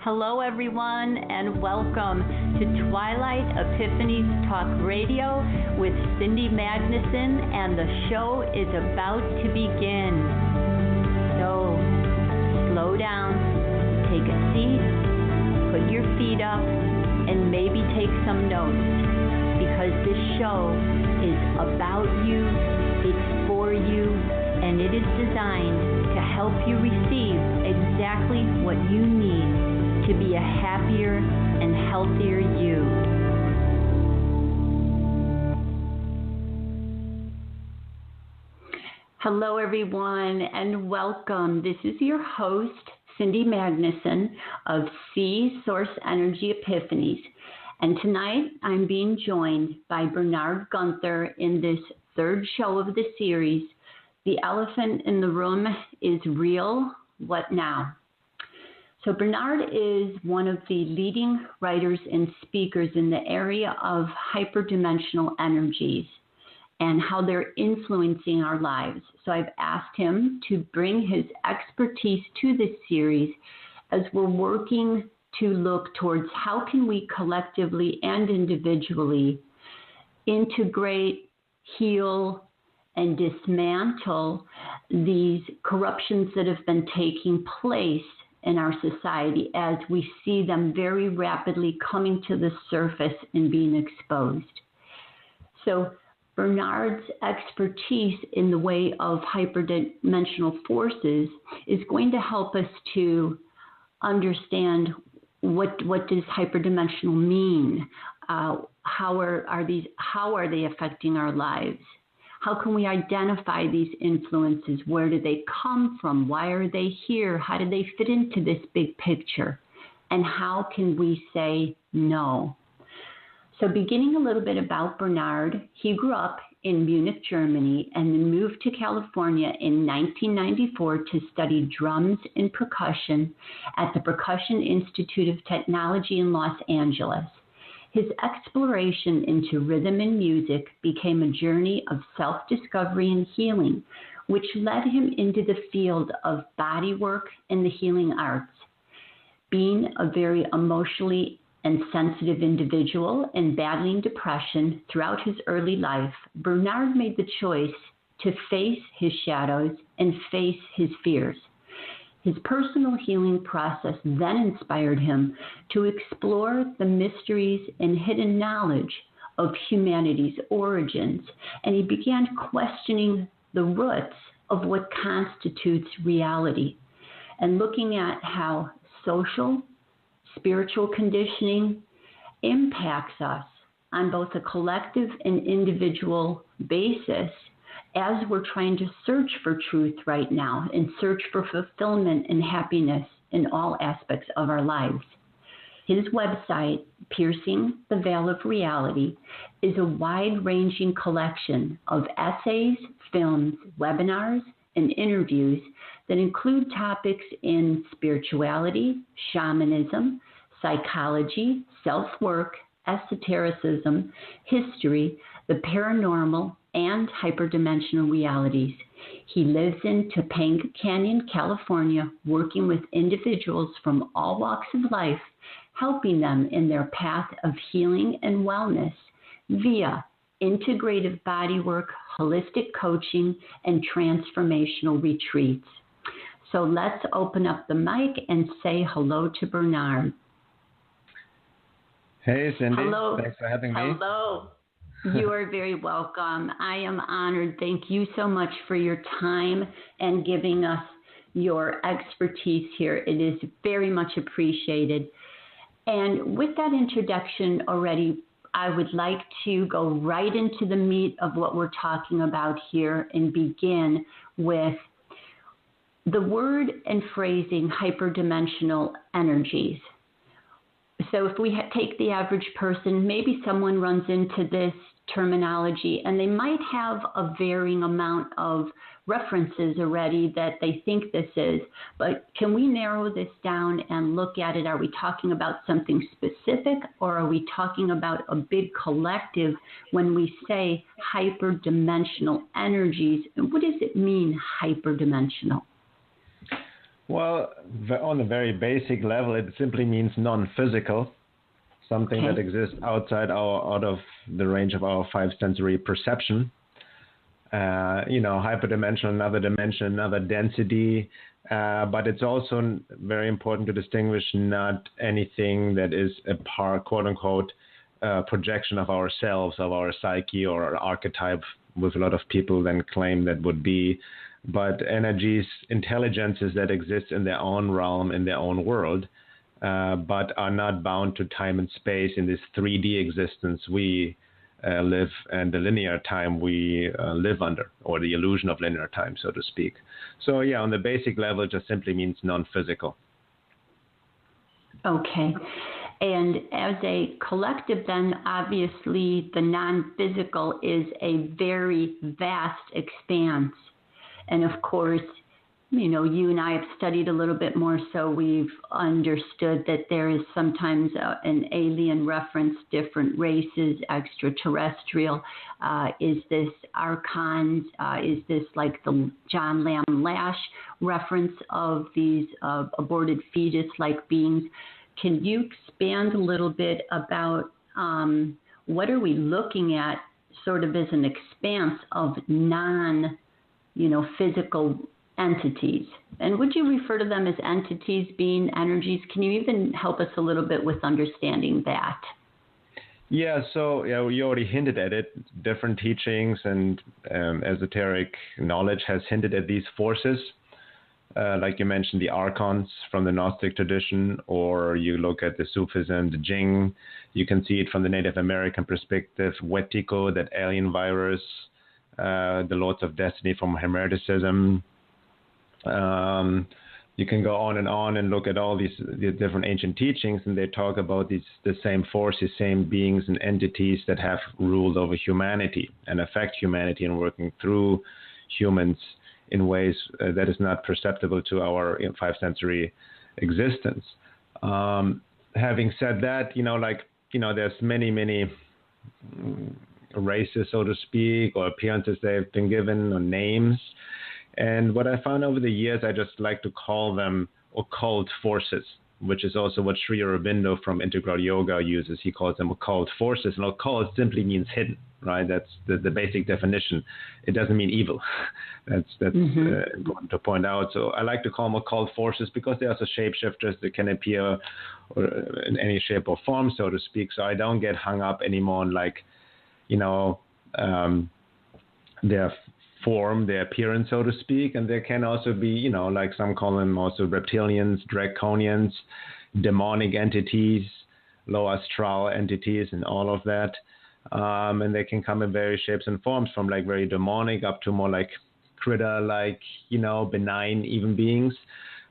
Hello, everyone, and welcome to Twilight Epiphanies Talk Radio with Cindy Magnuson, and the show is about to begin. So, slow down, take a seat, put your feet up, and maybe take some notes, because this show is about you, it's for you, and it is designed to help you receive exactly what you need to be a happier and healthier you. Hello, everyone, and welcome. This is your host, Cindy Magnuson of Source Energy Epiphanies. And tonight, I'm being joined by Bernhard Guenther in this third show of the series, The Elephant in the Room is Real, What Now? So Bernhard is one of the leading writers and speakers in the area of hyperdimensional energies and how they're influencing our lives. So I've asked him to bring his expertise to this series as we're working to look towards how can we collectively and individually integrate, heal, and dismantle these corruptions that have been taking place in our society as we see them very rapidly coming to the surface and being exposed. So Bernhard's expertise in the way of hyperdimensional forces is going to help us to understand what does hyperdimensional mean? How are they affecting our lives? How can we identify these influences? Where do they come from? Why are they here? How do they fit into this big picture? And how can we say no? So beginning a little bit about Bernhard, he grew up in Munich, Germany, and then moved to California in 1994 to study drums and percussion at the Percussion Institute of Technology in Los Angeles. His exploration into rhythm and music became a journey of self-discovery and healing, which led him into the field of bodywork and the healing arts. Being a very emotionally and sensitive individual and battling depression throughout his early life, Bernhard made the choice to face his shadows and face his fears. His personal healing process then inspired him to explore the mysteries and hidden knowledge of humanity's origins, and he began questioning the roots of what constitutes reality and looking at how social, spiritual conditioning impacts us on both a collective and individual basis as we're trying to search for truth right now and search for fulfillment and happiness in all aspects of our lives. His website, Piercing the Veil of Reality, is a wide-ranging collection of essays, films, webinars, and interviews that include topics in spirituality, shamanism, psychology, self-work, esotericism, history, the paranormal, and hyperdimensional realities. He lives in Topanga Canyon, California, working with individuals from all walks of life, helping them in their path of healing and wellness via integrative bodywork, holistic coaching, and transformational retreats. So let's open up the mic and say hello to Bernhard. Hey, Cindy. Hello. Thanks for having me. Hello. You are very welcome. I am honored. Thank you so much for your time and giving us your expertise here. It is very much appreciated. And with that introduction already, I would like to go right into the meat of what we're talking about here and begin with the word and phrasing hyperdimensional energies. So if we take the average person, maybe someone runs into this terminology and they might have a varying amount of references already that they think this is, but can we narrow this down and look at it? Are we talking about something specific, or are we talking about a big collective when we say hyperdimensional energies? And what does it mean, hyperdimensional? Well, on a very basic level, it simply means non-physical, something that exists out of the range of our five sensory perception. Hyperdimensional, another dimension, another density. But it's also very important to distinguish not anything that is a quote unquote, projection of ourselves, of our psyche or our archetype, with a lot of people then claim that would be, but energies, intelligences that exist in their own realm, in their own world, but are not bound to time and space in this 3D existence we live, and the linear time we live under, or the illusion of linear time, so to speak. So yeah, on the basic level, it just simply means non-physical. Okay. And as a collective, then obviously the non-physical is a very vast expanse. And of course, you and I have studied a little bit more, so we've understood that there is sometimes an alien reference, different races, extraterrestrial. Is this archons? Is this like the John Lamb Lash reference of these aborted fetus-like beings? Can you expand a little bit about what are we looking at sort of as an expanse of physical entities? And would you refer to them as entities, being energies? Can you even help us a little bit with understanding that? Yeah, so you already hinted at it. Different teachings and esoteric knowledge has hinted at these forces. Like you mentioned, the archons from the Gnostic tradition, or you look at the Sufism, the Jing. You can see it from the Native American perspective, Wetiko, that alien virus, the Lords of Destiny from Hermeticism. You can go on and look at all these different ancient teachings, and they talk about the same forces, same beings and entities that have ruled over humanity and affect humanity and working through humans in ways that is not perceptible to our five sensory existence. Having said that, there's many races, so to speak, or appearances they've been given, or names. And what I found over the years, I just like to call them occult forces, which is also what Sri Aurobindo from Integral Yoga uses. He calls them occult forces. And occult simply means hidden, right? That's the basic definition. It doesn't mean evil. That's important to point out. So I like to call them occult forces because they are also shapeshifters that can appear in any shape or form, so to speak. So I don't get hung up anymore on their form, their appearance, so to speak. And there can also be, like some call them also reptilians, draconians, demonic entities, low astral entities, and all of that. And they can come in various shapes and forms, from like very demonic up to more like critter-like, benign even beings.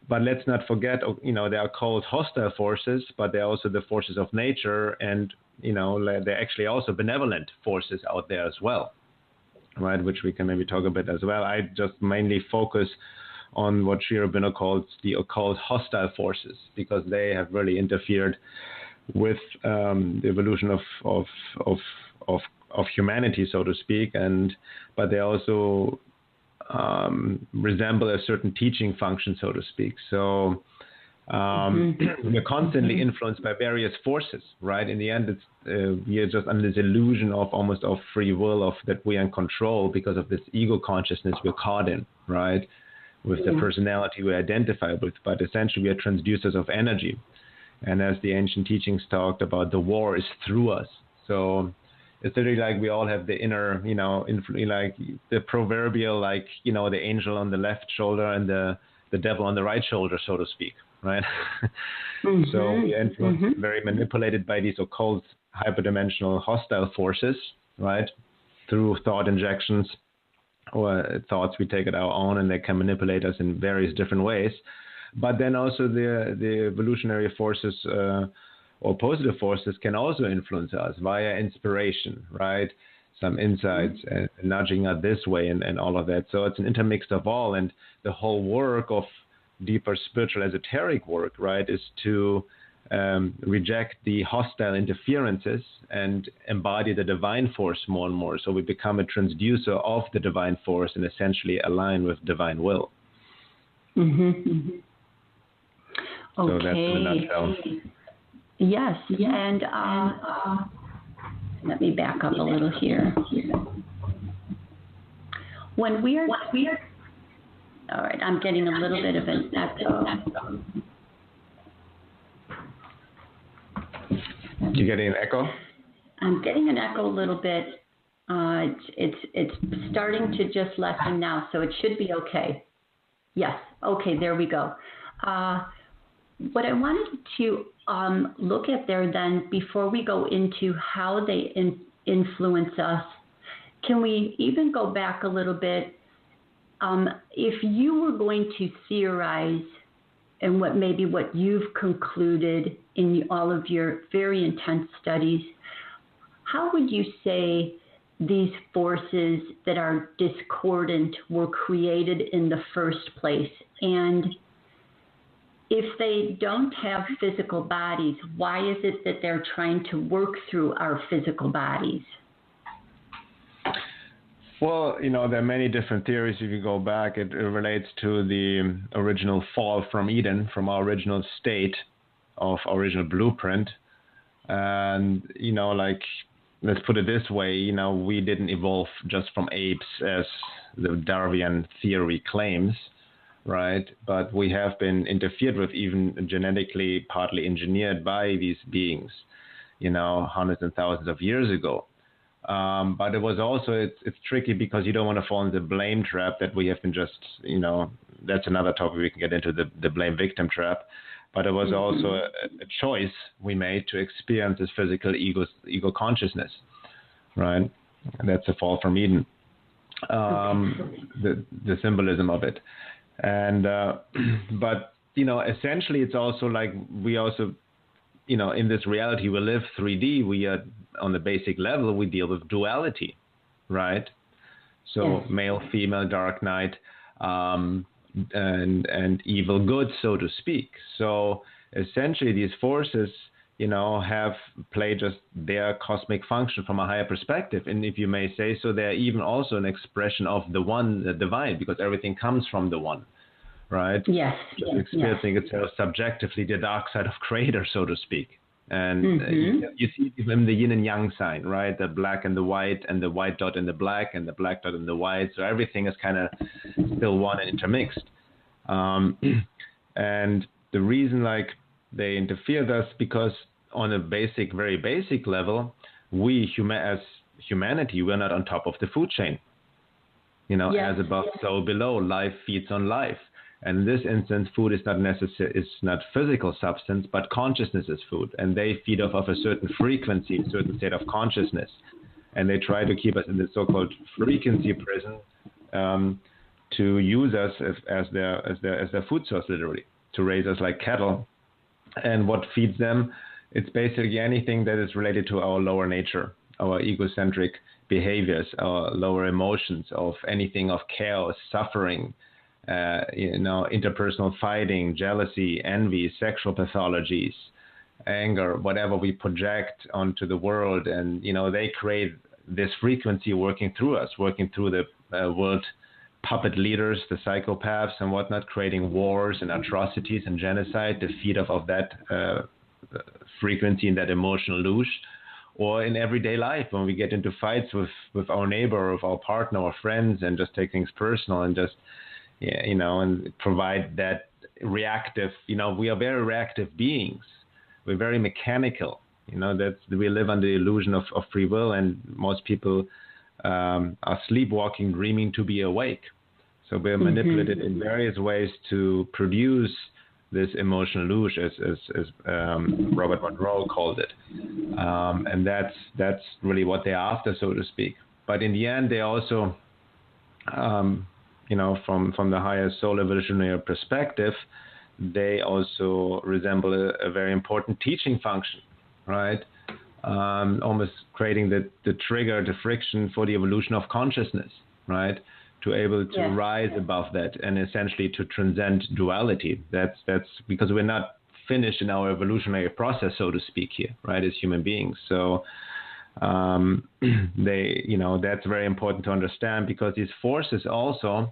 But let's not forget, there are called hostile forces, but they're also the forces of nature, and they're actually also benevolent forces out there as well, right? Which we can maybe talk a bit as well. I just mainly focus on what Sri Aurobindo calls the occult hostile forces, because they have really interfered with the evolution of humanity, so to speak, but they also resemble a certain teaching function, so to speak. So we're constantly influenced by various forces, right? In the end, we are just under this illusion of almost of free will, of that we are in control because of this ego consciousness we're caught in, right? With the personality we identify with, but essentially we are transducers of energy. And as the ancient teachings talked about, the war is through us. So it's literally like we all have the inner, like the proverbial, like, the angel on the left shoulder and the devil on the right shoulder, so to speak, right? So we are influenced, very manipulated by these occult, hyperdimensional, hostile forces, right? Through thought injections or thoughts we take at our own, and they can manipulate us in various different ways. But then also the evolutionary forces or positive forces can also influence us via inspiration, right? Some insights and nudging us this way and all of that. So it's an intermix of all. And the whole work of deeper spiritual esoteric work, right, is to reject the hostile interferences and embody the divine force more and more. So we become a transducer of the divine force and essentially align with divine will. So that's in a nutshell. Yes, and let me back up a little here. When we are, all right, I'm getting a little bit of an echo. You getting an echo? I'm getting an echo a little bit. It's starting to just lessen now, so it should be okay. Yes, okay, there we go. What I wanted to look at there then, before we go into how they influence us, can we even go back a little bit? If you were going to theorize, and what you've concluded in all of your very intense studies, how would you say these forces that are discordant were created in the first place? And if they don't have physical bodies, why is it that they're trying to work through our physical bodies? Well, there are many different theories. If you go back, it relates to the original fall from Eden, from our original state of original blueprint. And, let's put it this way, we didn't evolve just from apes as the Darwinian theory claims, right? But we have been interfered with, even genetically, partly engineered by these beings, hundreds and thousands of years ago. But it was also, it's tricky because you don't want to fall into the blame trap that we have been just, that's another topic we can get into, the blame victim trap. But it was also a choice we made to experience this physical ego consciousness, right? And that's the fall from Eden, the symbolism of it. And, but, essentially it's also like we also, in this reality we live 3D, we are on the basic level, we deal with duality, right? So male, female, dark night, and evil, good, so to speak. So essentially these forces, have played just their cosmic function from a higher perspective. And if you may say so, they're even also an expression of the one, the divine, because everything comes from the one, right? Yes. So experiencing itself subjectively, the dark side of creator, so to speak. And you see it in the yin and yang sign, right? The black and the white dot in the black, and the black dot in the white. So everything is kind of still one and intermixed. And the reason they interfere with us, because on a very basic level, we as humanity, we're not on top of the food chain. As above, so below. Life feeds on life. And in this instance, food is not physical substance, but consciousness is food. And they feed off of a certain frequency, a certain state of consciousness. And they try to keep us in the so-called frequency prison, to use us as their food source, literally, to raise us like cattle. And what feeds them? It's basically anything that is related to our lower nature, our egocentric behaviors, our lower emotions, of anything of chaos, suffering, interpersonal fighting, jealousy, envy, sexual pathologies, anger, whatever we project onto the world. And, they create this frequency working through us, working through the world puppet leaders, the psychopaths and whatnot, creating wars and atrocities and genocide to feed off of that frequency and that emotional luge. Or in everyday life, when we get into fights with our neighbor, or with our partner or friends, and just take things personal and just, and provide that reactive, we are very reactive beings. We're very mechanical, we live under the illusion of free will, and most people are sleepwalking, dreaming to be awake. So we're manipulated in various ways to produce this emotional luge, as Robert Monroe called it. And that's really what they're after, so to speak. But in the end, they also, from the higher soul evolutionary perspective, they also resemble a very important teaching function, right? Almost creating the trigger, the friction for the evolution of consciousness, right? To able to rise above that and essentially to transcend duality. That's because we're not finished in our evolutionary process, so to speak, here, right, as human beings. So that's very important to understand, because these forces also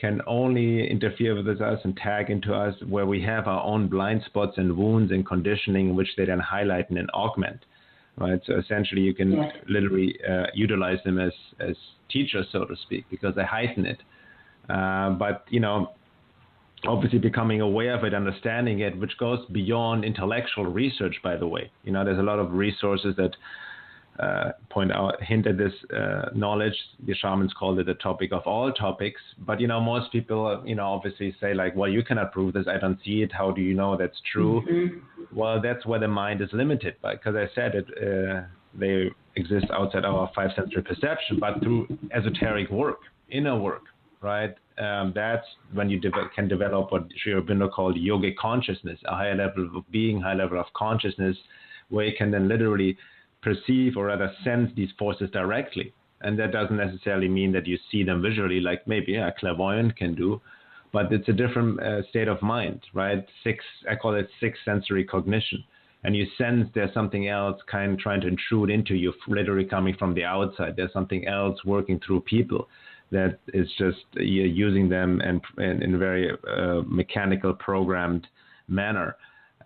can only interfere with us and tag into us where we have our own blind spots and wounds and conditioning, which they then highlight and augment, right? So essentially you can literally utilize them as teachers, so to speak, because they heighten it. But, obviously becoming aware of it, understanding it, which goes beyond intellectual research, by the way. There's a lot of resources that hint at this knowledge. The shamans called it the topic of all topics. But, most people, obviously say like, well, you cannot prove this. I don't see it. How do you know that's true? Mm-hmm. Well, that's where the mind is limited by, because I said it, they exist outside our five sensory perception, but through esoteric work, inner work, right? That's when you can develop what Sri Aurobindo called yogic consciousness, a higher level of being, high level of consciousness, where you can then literally perceive or rather sense these forces directly. And that doesn't necessarily mean that you see them visually like maybe a clairvoyant can do, but it's a different state of mind, right? I call it sixth sensory cognition. And you sense there's something else kind of trying to intrude into you, literally coming from the outside. There's something else working through people that is just you're using them and in a very mechanical, programmed manner.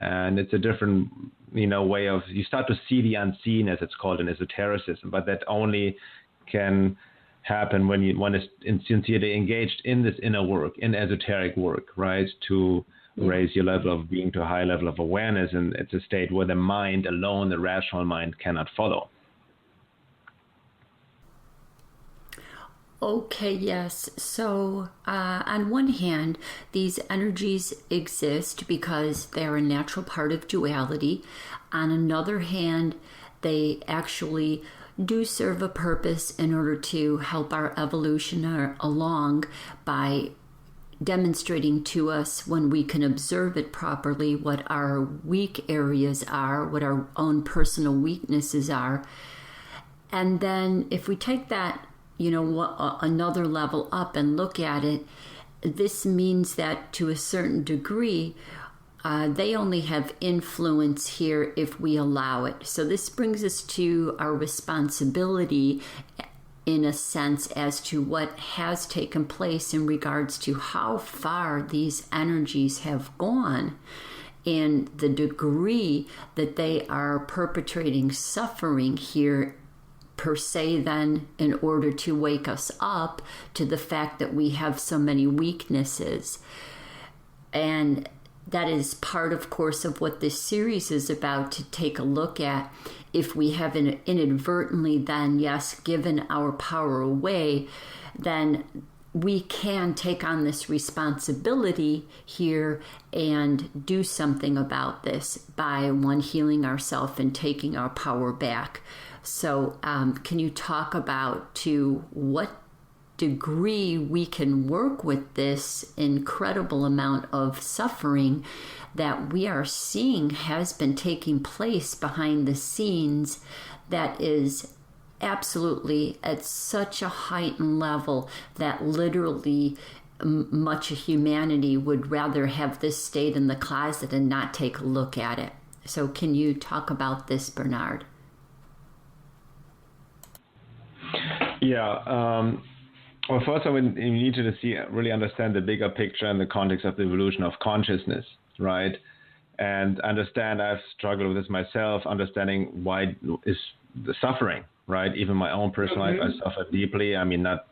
And it's a different, way of, you start to see the unseen, as it's called in esotericism, but that only can happen when one is sincerely engaged in this inner work, in esoteric work, right? To raise your level of being to a high level of awareness. And it's a state where the mind alone, the rational mind, cannot follow. Okay, yes. So on one hand, these energies exist because they're a natural part of duality. On another hand, they actually do serve a purpose in order to help our evolution along by demonstrating to us, when we can observe it properly, what our weak areas are, what our own personal weaknesses are. And then if we take that another level up and look at it, this means that to a certain degree, they only have influence here if we allow it. So this brings us to our responsibility in a sense as to what has taken place in regards to how far these energies have gone and the degree that they are perpetrating suffering here per se, then, in order to wake us up to the fact that we have so many weaknesses. And that is part, of course, of what this series is about, to take a look at. If we have inadvertently then, yes, given our power away, then we can take on this responsibility here and do something about this by, one, healing ourselves and taking our power back. So can you talk about to what degree we can work with this incredible amount of suffering that we are seeing has been taking place behind the scenes, that is absolutely at such a heightened level that literally much of humanity would rather have this stayed in the closet and not take a look at it. So can you talk about this, Bernhard? Yeah. Well, first, we need to really understand the bigger picture in the context of the evolution of consciousness, right? And understand, I've struggled with this myself, understanding why is the suffering, right? Even my own personal life, I suffer deeply. I mean, not,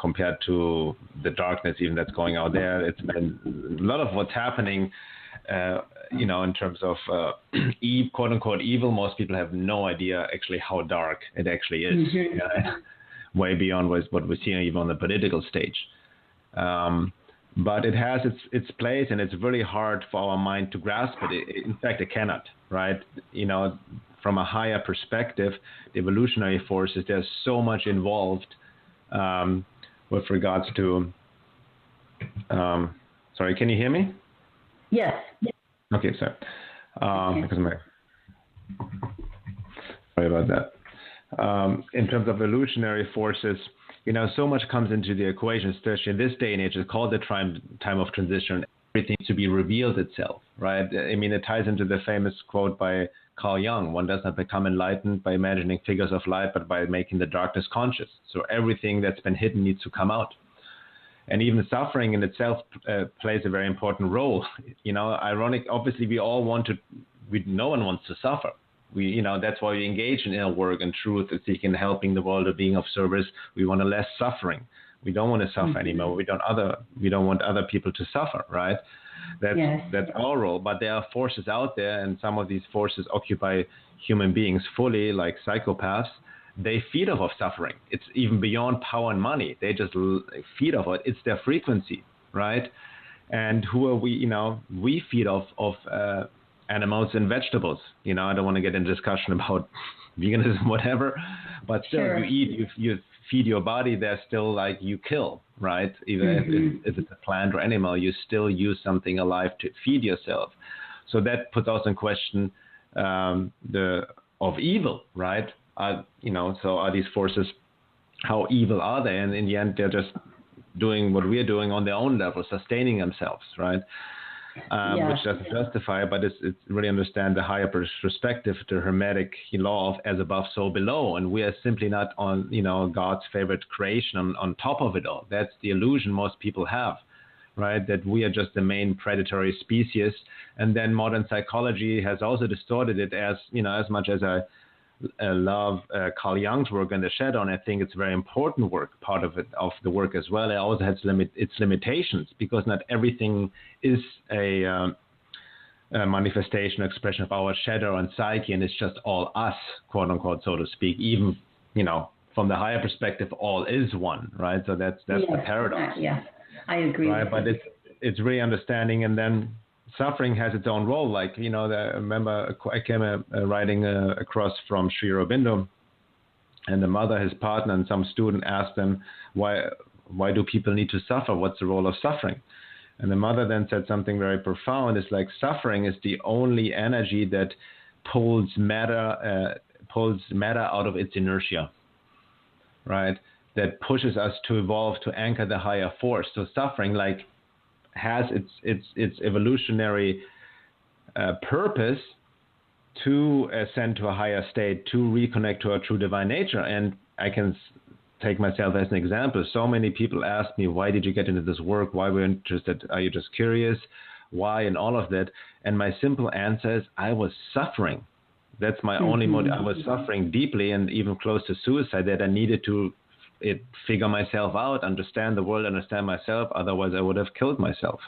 compared to the darkness even that's going out there. It's been a lot of what's happening, in terms of quote unquote evil. Most people have no idea actually how dark it actually is. Way beyond what we see even on the political stage. But it has its place, and it's really hard for our mind to grasp it. In fact, it cannot, right? From a higher perspective, the evolutionary forces, there's so much involved with regards to... sorry, can you hear me? Yes. Okay, sorry. Sorry about that. In terms of evolutionary forces, so much comes into the equation, especially in this day and age. It's called the time of transition. Everything to be revealed itself, right? I mean, it ties into the famous quote by Carl Jung: one does not become enlightened by imagining figures of light, but by making the darkness conscious. So everything that's been hidden needs to come out. And even suffering in itself plays a very important role. Ironic, obviously no one wants to suffer. That's why we engage in inner work and truth, seeking, helping the world, or being of service. We want less suffering. We don't want to suffer anymore. We don't want other people to suffer, right? That's our role. But there are forces out there, and some of these forces occupy human beings fully, like psychopaths. They feed off of suffering. It's even beyond power and money. They just feed off it. It's their frequency, right? And who are we? We feed off of animals and vegetables. I don't want to get into discussion about veganism, whatever, but still, you eat, you feed your body. There's still like you kill, right? Even if it's a plant or animal, you still use something alive to feed yourself. So that puts also in question of evil, right? So are these forces, how evil are they? And in the end, they're just doing what we're doing on their own level, sustaining themselves, right? Which doesn't justify, but it's really understand the higher perspective, the Hermetic law of as above, so below. And we are simply not on, God's favorite creation on top of it all. That's the illusion most people have, right? That we are just the main predatory species. And then modern psychology has also distorted it as much as I love Carl Jung's work on the shadow, and I think it's a very important work, part of the work as well. It also has its limitations, because not everything is a manifestation, expression of our shadow and psyche, and it's just all us, quote unquote, so to speak. Even from the higher perspective, all is one, right? So that's the paradox. I agree. Right, but it's really understanding, and then suffering has its own role. Like, I remember I came riding across from Sri Aurobindo, and the mother, his partner, and some student asked them, why do people need to suffer? What's the role of suffering? And the mother then said something very profound. It's like suffering is the only energy that pulls matter out of its inertia, right? That pushes us to evolve, to anchor the higher force. So suffering, like, has its evolutionary purpose to ascend to a higher state, to reconnect to our true divine nature. And I can take myself as an example. So many people ask me, why did you get into this work? Why were you interested? Are you just curious? Why? And all of that. And my simple answer is, I was suffering. That's my only motive. I was suffering deeply, and even close to suicide, that I needed to figure myself out, understand the world, understand myself. Otherwise, I would have killed myself.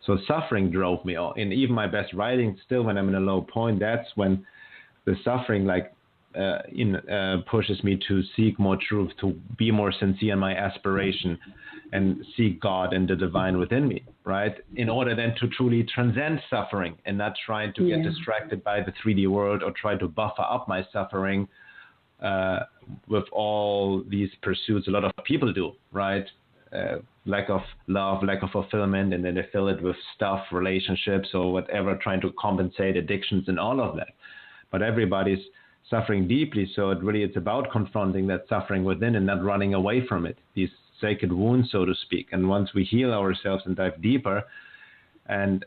So suffering drove me on. And even my best writing, still when I'm in a low point, that's when the suffering pushes me to seek more truth, to be more sincere in my aspiration, and seek God and the divine within me, right? In order then to truly transcend suffering, and not trying to get distracted by the 3D world, or try to buffer up my suffering with all these pursuits a lot of people do, right? Lack of love, lack of fulfillment, and then they fill it with stuff, relationships, or whatever, trying to compensate addictions and all of that. But everybody's suffering deeply, so it's about confronting that suffering within and not running away from it, these sacred wounds, so to speak. And once we heal ourselves and dive deeper and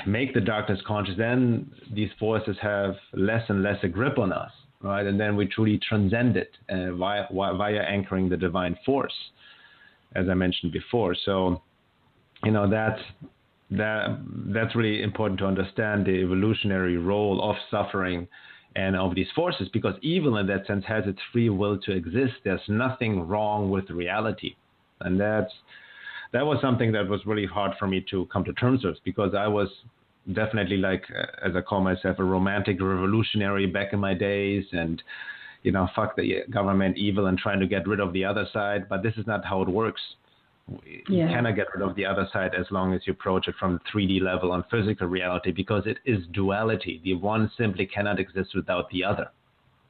make the darkness conscious, then these forces have less and less a grip on us, right? And then we truly transcend it via anchoring the divine force, as I mentioned before. So, that's really important to understand the evolutionary role of suffering and of these forces, because evil in that sense has its free will to exist. There's nothing wrong with reality. And that was something that was really hard for me to come to terms with, because I was definitely, like, as I call myself, a romantic revolutionary back in my days, and fuck the government, evil, and trying to get rid of the other side. But this is not how it works. You cannot get rid of the other side as long as you approach it from the 3D level on physical reality, because it is duality. The one simply cannot exist without the other,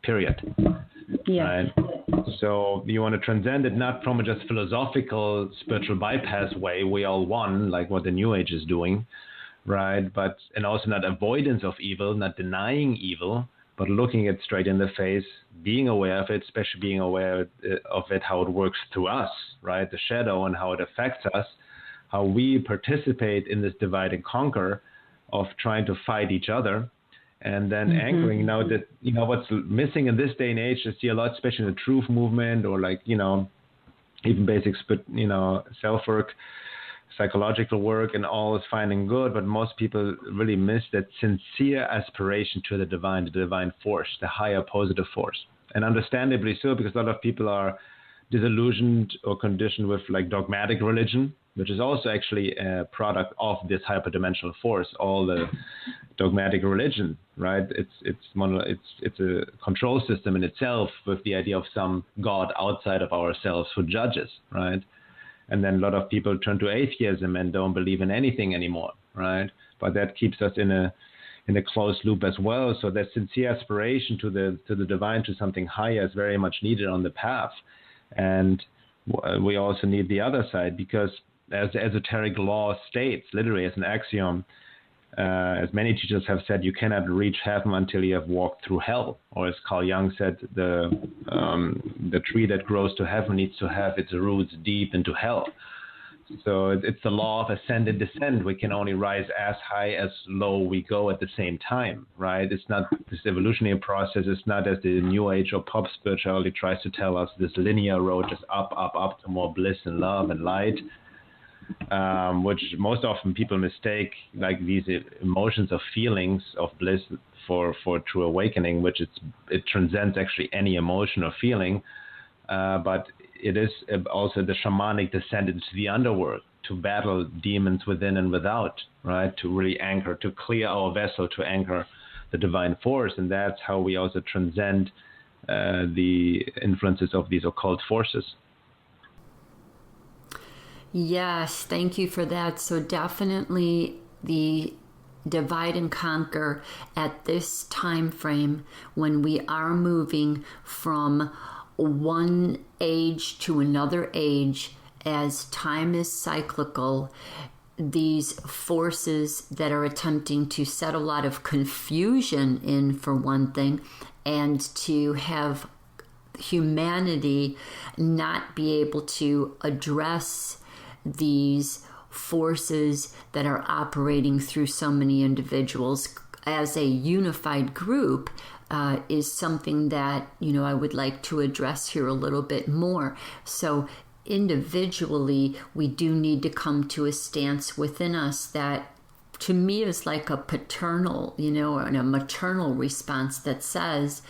period. Right? So you want to transcend it, not from a just philosophical spiritual bypass way, we all one, like what the New Age is doing, right? And also not avoidance of evil, not denying evil, but looking it straight in the face, being aware of it, especially being aware of it, how it works through us, right? The shadow and how it affects us, how we participate in this divide and conquer of trying to fight each other, and then anchoring. Now that, what's missing in this day and age, I see a lot, especially in the truth movement, or even basic, self-work, psychological work and all is fine and good, but most people really miss that sincere aspiration to the divine force, the higher positive force. And understandably so, because a lot of people are disillusioned or conditioned with like dogmatic religion, which is also actually a product of this hyperdimensional force. All the dogmatic religion, right? It's a control system in itself with the idea of some God outside of ourselves who judges, right? And then a lot of people turn to atheism and don't believe in anything anymore, right? But that keeps us in a closed loop as well. So that sincere aspiration to the divine, to something higher, is very much needed on the path. And we also need the other side, because as the esoteric law states, literally as an axiom, as many teachers have said, you cannot reach heaven until you have walked through hell. Or as Carl Jung said, the tree that grows to heaven needs to have its roots deep into hell. So it's the law of ascend and descend. We can only rise as high as low we go at the same time, right? It's not this evolutionary process. It's not as the New Age or pop spirituality tries to tell us, this linear road, just up to more bliss and love and light. Which most often people mistake, like these emotions or feelings of bliss for true awakening, which it transcends actually any emotion or feeling, but it is also the shamanic descent into the underworld to battle demons within and without, right? To really anchor, to clear our vessel, to anchor the divine force, and that's how we also transcend the influences of these occult forces. Yes, thank you for that. So definitely the divide and conquer at this time frame, when we are moving from one age to another age, as time is cyclical, these forces that are attempting to set a lot of confusion in, for one thing, and to have humanity not be able to address these forces that are operating through so many individuals as a unified group is something that, I would like to address here a little bit more. So individually, we do need to come to a stance within us that, to me, is like a paternal, and a maternal response that says,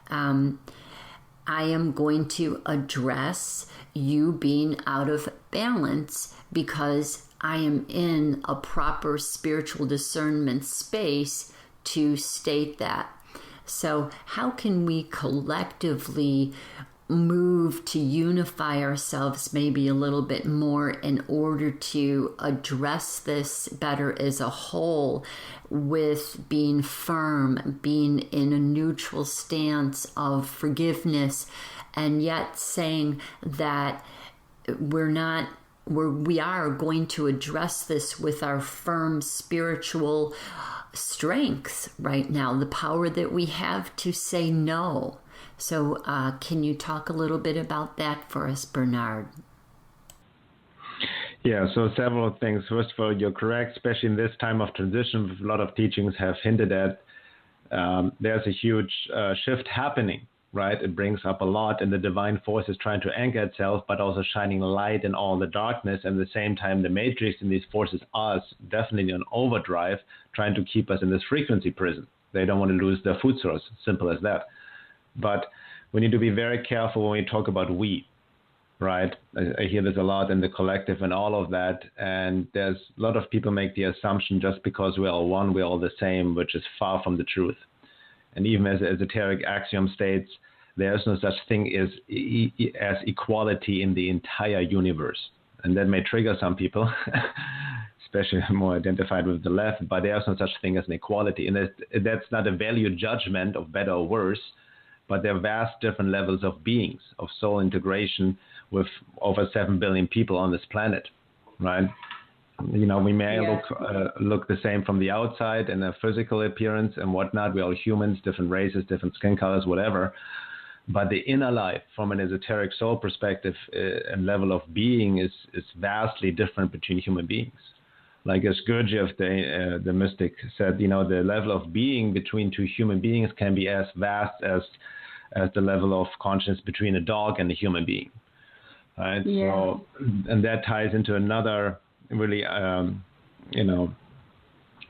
I am going to address you being out of balance because I am in a proper spiritual discernment space to state that. So how can we collectively move to unify ourselves maybe a little bit more in order to address this better as a whole, with being firm, being in a neutral stance of forgiveness, and yet saying that we are going to address this with our firm spiritual strength right now, the power that we have to say no. So can you talk a little bit about that for us, Bernhard? Yeah, so several things. First of all, you're correct, especially in this time of transition, a lot of teachings have hinted at there's a huge shift happening, right? It brings up a lot, and the divine force is trying to anchor itself, but also shining light in all the darkness. And at the same time, the matrix in these forces are definitely on overdrive, trying to keep us in this frequency prison. They don't want to lose their food source, simple as that. But we need to be very careful when we talk about we, right? I hear this a lot in the collective and all of that. And there's a lot of people make the assumption just because we're all one, we're all the same, which is far from the truth. And even as the esoteric axiom states, there's no such thing as equality in the entire universe. And that may trigger some people, especially more identified with the left, but there's no such thing as an equality. And that's not a value judgment of better or worse, but there are vast different levels of beings, of soul integration with over 7 billion people on this planet, right? We may look the same from the outside in a physical appearance and whatnot. We're all humans, different races, different skin colors, whatever. But the inner life, from an esoteric soul perspective and level of being, is vastly different between human beings. Like as Guenther, the mystic, said, the level of being between two human beings can be as vast as the level of consciousness between a dog and a human being. right? Yeah. So, and that ties into another really,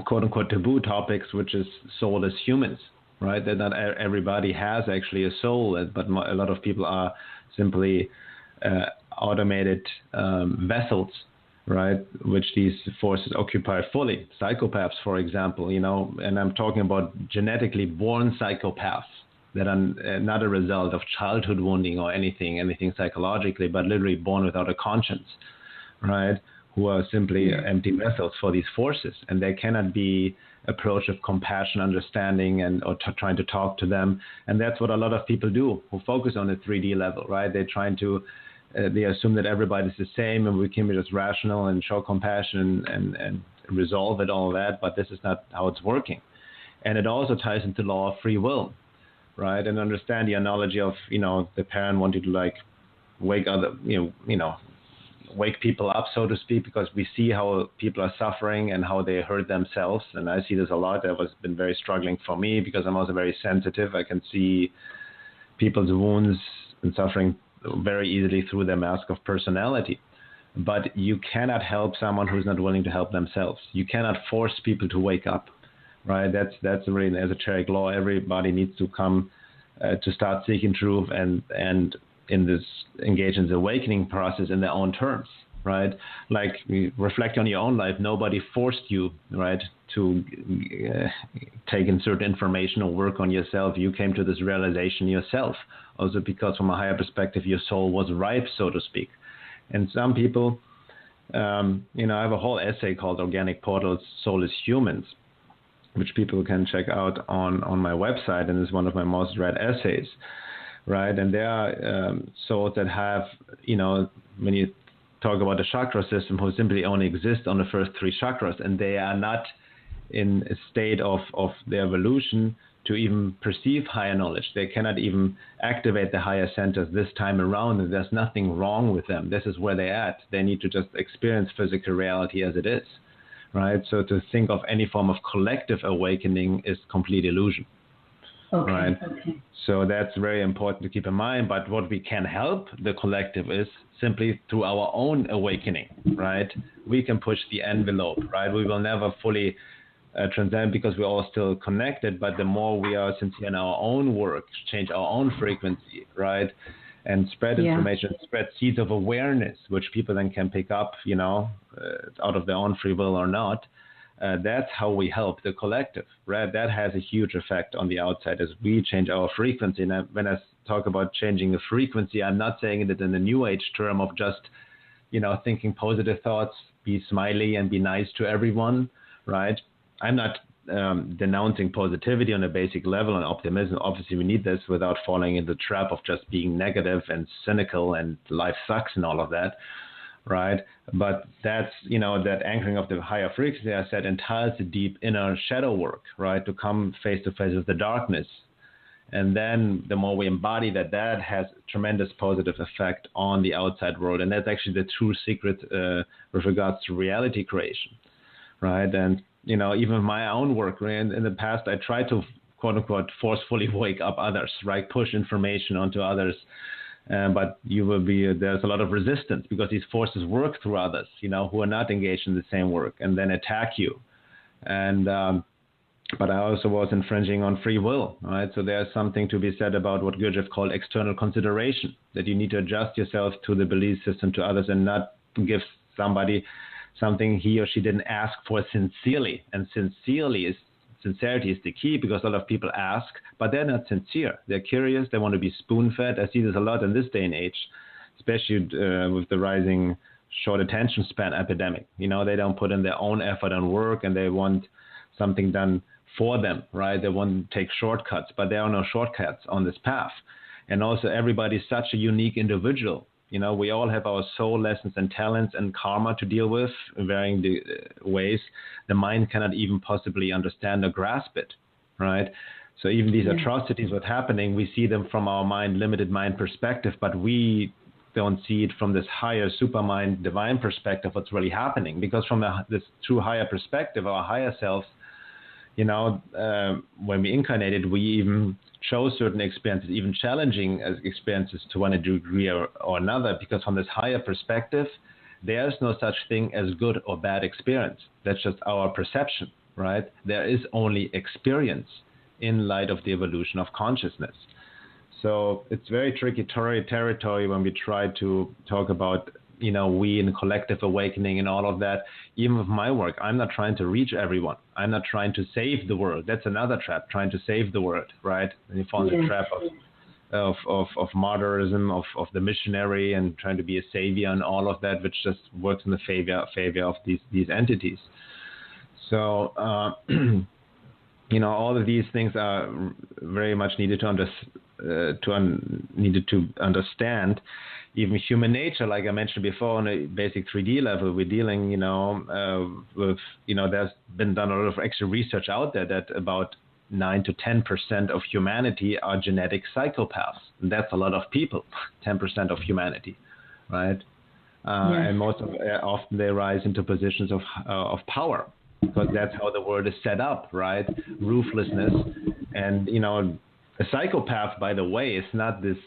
quote unquote taboo topics, which is soulless humans, right? That not everybody has actually a soul, but a lot of people are simply automated vessels, right? Which these forces occupy fully. Psychopaths, for example, and I'm talking about genetically born psychopaths that are not a result of childhood wounding or anything psychologically, but literally born without a conscience, right? Who are simply empty vessels for these forces, and they cannot be approached with compassion, understanding, or trying to talk to them. And that's what a lot of people do who focus on the 3D level, right? They're trying to, they assume that everybody's the same and we can be just rational and show compassion and resolve it, all that, but this is not how it's working. And it also ties into law of free will, right? And understand the analogy of, the parent wanting to wake people up, so to speak, because we see how people are suffering and how they hurt themselves. And I see this a lot. That has been very struggling for me because I'm also very sensitive. I can see people's wounds and suffering very easily through their mask of personality. But you cannot help someone who's not willing to help themselves. You cannot force people to wake up, right? That's really an esoteric law. Everybody needs to come to start seeking truth and in this engage in the awakening process in their own terms, right? Like, reflect on your own life. Nobody forced you, right, to take in certain information or work on yourself. You came to this realization yourself, also because from a higher perspective, your soul was ripe, so to speak. And some people, I have a whole essay called Organic Portals, Soulless Humans, which people can check out on my website, and it's one of my most read essays. Right, and there are souls that have, when you talk about the chakra system, who simply only exist on the first 3 chakras, and they are not in a state of their evolution to even perceive higher knowledge. They cannot even activate the higher centers this time around, and there's nothing wrong with them. This is where they're at. They need to just experience physical reality as it is, right? So to think of any form of collective awakening is complete illusion. Okay. Right. Okay. So that's very important to keep in mind. But what we can help the collective is simply through our own awakening, right? We can push the envelope, right? We will never fully transcend because we're all still connected. But the more we are sincere in our own work, change our own frequency, right? And spread information, spread seeds of awareness, which people then can pick up, out of their own free will or not. That's how we help the collective, right? That has a huge effect on the outside as we change our frequency. And when I talk about changing the frequency, I'm not saying it in the New Age term of just, thinking positive thoughts, be smiley and be nice to everyone, right? I'm not denouncing positivity on a basic level and optimism. Obviously, we need this without falling into the trap of just being negative and cynical and life sucks and all of that. Right, but that's that anchoring of the higher frequency, I said, entails the deep inner shadow work, right, to come face to face with the darkness, and then the more we embody that has tremendous positive effect on the outside world, and that's actually the true secret with regards to reality creation, right? And even my own work, in the past, I tried to quote unquote forcefully wake up others, right, push information onto others. But there's a lot of resistance because these forces work through others, who are not engaged in the same work and then attack you. And but I also was infringing on free will, right? So there's something to be said about what Guenther called external consideration, that you need to adjust yourself to the belief system to others and not give somebody something he or she didn't ask for sincerely. And sincerity is the key, because a lot of people ask, but they're not sincere. They're curious. They want to be spoon-fed. I see this a lot in this day and age, especially with the rising short attention span epidemic. They don't put in their own effort and work, and they want something done for them, right? They want to take shortcuts, but there are no shortcuts on this path. And also, everybody's such a unique individual. We all have our soul lessons and talents and karma to deal with in varying ways. The mind cannot even possibly understand or grasp it, right? So even these atrocities, what's happening, we see them from our limited mind perspective, but we don't see it from this higher supermind, divine perspective, what's really happening. Because from this true higher perspective, our higher selves, when we incarnated, we even chose certain experiences, even challenging experiences to one degree or another, because from this higher perspective, there's no such thing as good or bad experience. That's just our perception, right? There is only experience in light of the evolution of consciousness. So it's very tricky territory when we try to talk about, we in collective awakening and all of that. Even with my work, I'm not trying to reach everyone. I'm not trying to save the world. That's another trap, trying to save the world, right? And you fall in the trap of martyrism, of the missionary, and trying to be a savior and all of that, which just works in the favor of these entities. So, all of these things are very much needed to understand. Even human nature, like I mentioned before, on a basic 3D level, we're dealing, with, there's been done a lot of extra research out there that about 9 to 10% of humanity are genetic psychopaths. And that's a lot of people, 10% of humanity, right? And often they rise into positions of power, because that's how the world is set up, right? Ruthlessness. And, a psychopath, by the way, is not this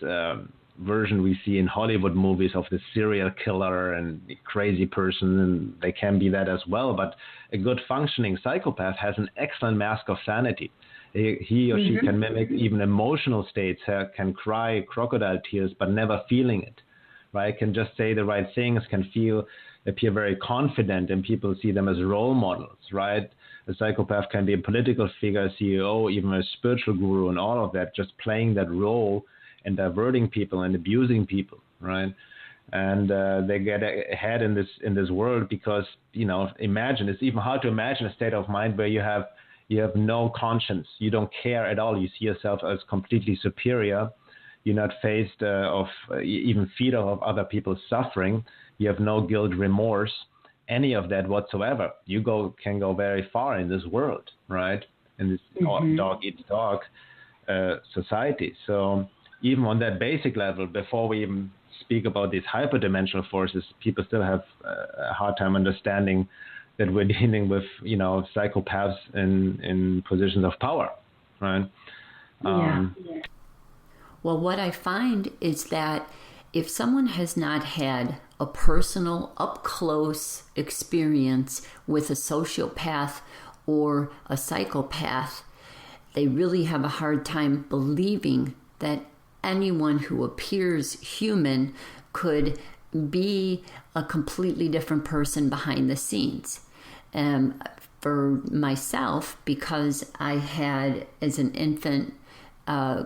version we see in Hollywood movies of the serial killer and crazy person, and they can be that as well. But a good functioning psychopath has an excellent mask of sanity. He or she can mimic even emotional states, can cry crocodile tears, but never feeling it, right? Can just say the right things, can appear very confident, and people see them as role models, right? A psychopath can be a political figure, CEO, even a spiritual guru, and all of that, just playing that role and diverting people and abusing people, right? And they get ahead in this world because, imagine, it's even hard to imagine a state of mind where you have no conscience. You don't care at all. You see yourself as completely superior. You're not faced of even fear of other people's suffering. You have no guilt, remorse, any of that whatsoever. You can go very far in this world, right? In this dog eats dog society. So even on that basic level, before we even speak about these hyperdimensional forces, people still have a hard time understanding that we're dealing with, psychopaths in positions of power, right? Well, what I find is that if someone has not had a personal, up-close experience with a sociopath or a psychopath, they really have a hard time believing that anyone who appears human could be a completely different person behind the scenes. For myself, because I had, as an infant,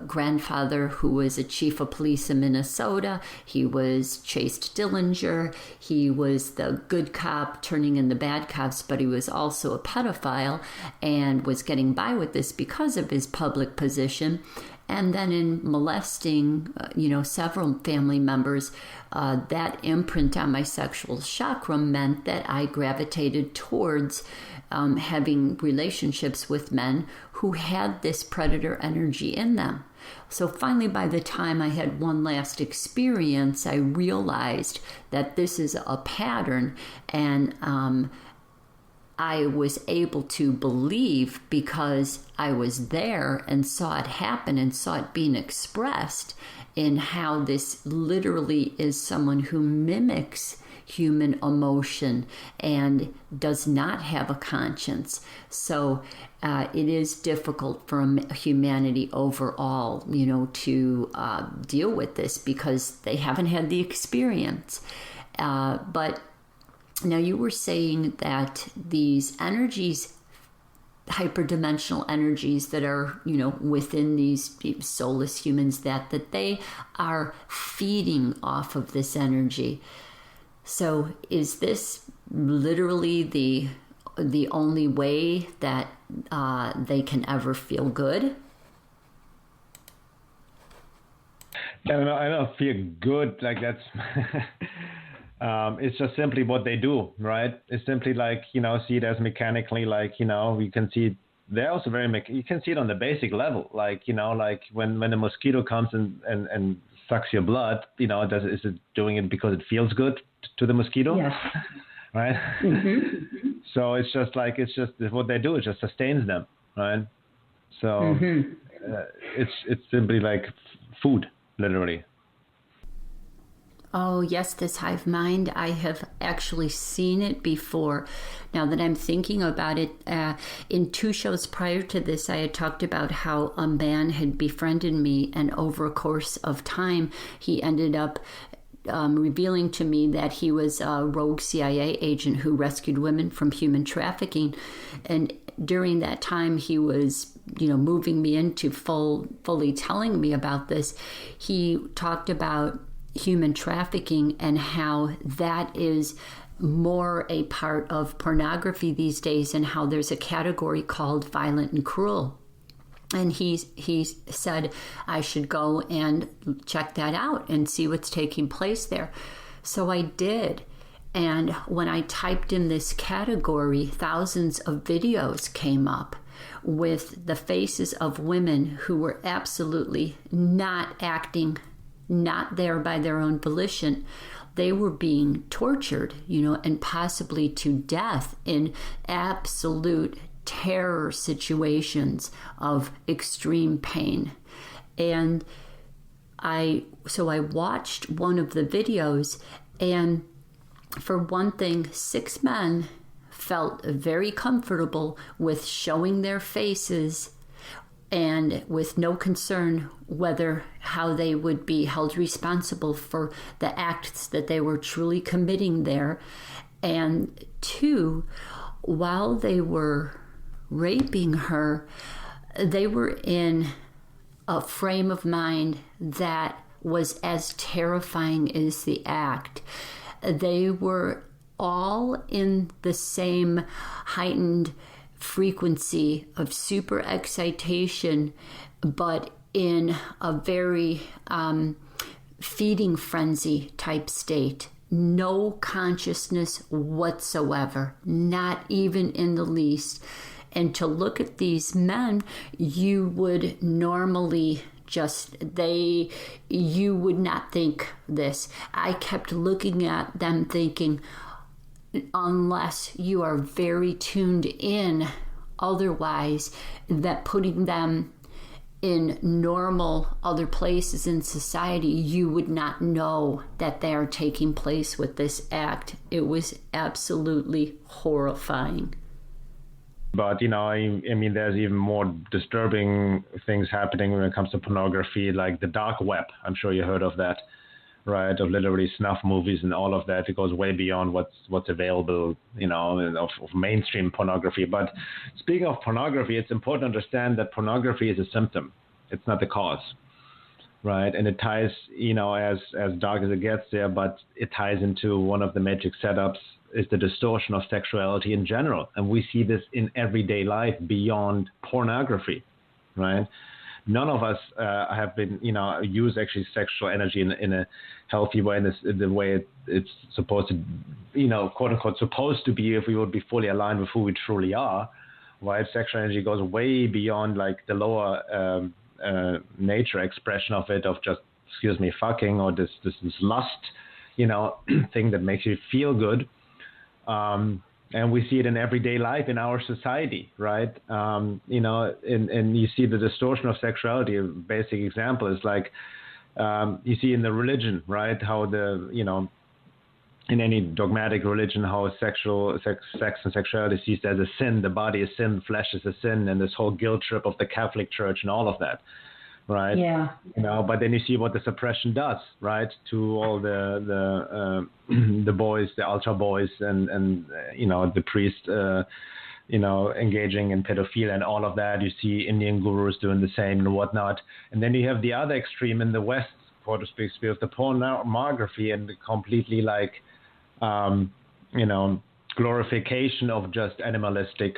grandfather who was a chief of police in Minnesota. He was chased Dillinger. He was the good cop turning in the bad cops, but he was also a pedophile and was getting by with this because of his public position. And then in molesting, several family members, that imprint on my sexual chakra meant that I gravitated towards having relationships with men who had this predator energy in them. So finally, by the time I had one last experience, I realized that this is a pattern, and I was able to believe because I was there and saw it happen and saw it being expressed in how this literally is someone who mimics human emotion and does not have a conscience. So it is difficult for humanity overall, to deal with this because they haven't had the experience. But now you were saying that these energies, hyperdimensional energies that are, within these soulless humans, that they are feeding off of this energy. So is this literally the only way that they can ever feel good? I don't feel good. Like that's, it's just simply what they do, right? It's simply like, see it as mechanically, like, we can see they're also very, you can see it on the basic level. Like, like when a mosquito comes and sucks your blood, is it doing it because it feels good to the mosquito? Yes. Right? So it's just what they do. It just sustains them, right? So it's simply like food, literally. Oh, yes, this hive mind. I have actually seen it before. Now that I'm thinking about it, in 2 shows prior to this, I had talked about how a man had befriended me, and over a course of time, he ended up revealing to me that he was a rogue CIA agent who rescued women from human trafficking. And during that time, he was, moving me into fully telling me about this. He talked about human trafficking and how that is more a part of pornography these days, and how there's a category called violent and cruel. And he said I should go and check that out and see what's taking place there. So I did. And when I typed in this category, thousands of videos came up with the faces of women who were absolutely not acting, not there by their own volition. They were being tortured, and possibly to death in absolute terror situations of extreme pain. And so I watched one of the videos, and for one thing, 6 men felt very comfortable with showing their faces and with no concern how they would be held responsible for the acts that they were truly committing there. And 2, while they were raping her, they were in a frame of mind that was as terrifying as the act. They were all in the same heightened frequency of super excitation, but in a very feeding frenzy type state. No consciousness whatsoever, not even in the least. And to look at these men, you would normally you would not think this. I kept looking at them thinking, unless you are very tuned in, otherwise, that putting them in normal other places in society, you would not know that they are taking place with this act. It was absolutely horrifying. But, I mean, there's even more disturbing things happening when it comes to pornography, like the dark web. I'm sure you heard of that, right? Of literally snuff movies and all of that. It goes way beyond what's available, of mainstream pornography. But speaking of pornography, it's important to understand that pornography is a symptom. It's not the cause, right? And it ties, as dark as it gets there, but it ties into one of the magic setups is the distortion of sexuality in general. And we see this in everyday life beyond pornography, right? None of us have been, use actually sexual energy in a healthy way, in the way it's supposed to, quote unquote, supposed to be, if we would be fully aligned with who we truly are, right? Sexual energy goes way beyond like the lower nature expression of it, of just, fucking, or this lust, thing that makes you feel good. And we see it in everyday life in our society, right? And you see the distortion of sexuality. A basic example is like, you see in the religion, right? How in any dogmatic religion, how sex and sexuality is sees as a sin. The body is sin, flesh is a sin, and this whole guilt trip of the Catholic Church and all of that. Right. Yeah. But then you see what the suppression does, right, to all the boys, the ultra boys, and the priest, engaging in pedophilia and all of that. You see Indian gurus doing the same and whatnot. And then you have the other extreme in the West, so to speak, with the pornography and the completely glorification of just animalistic.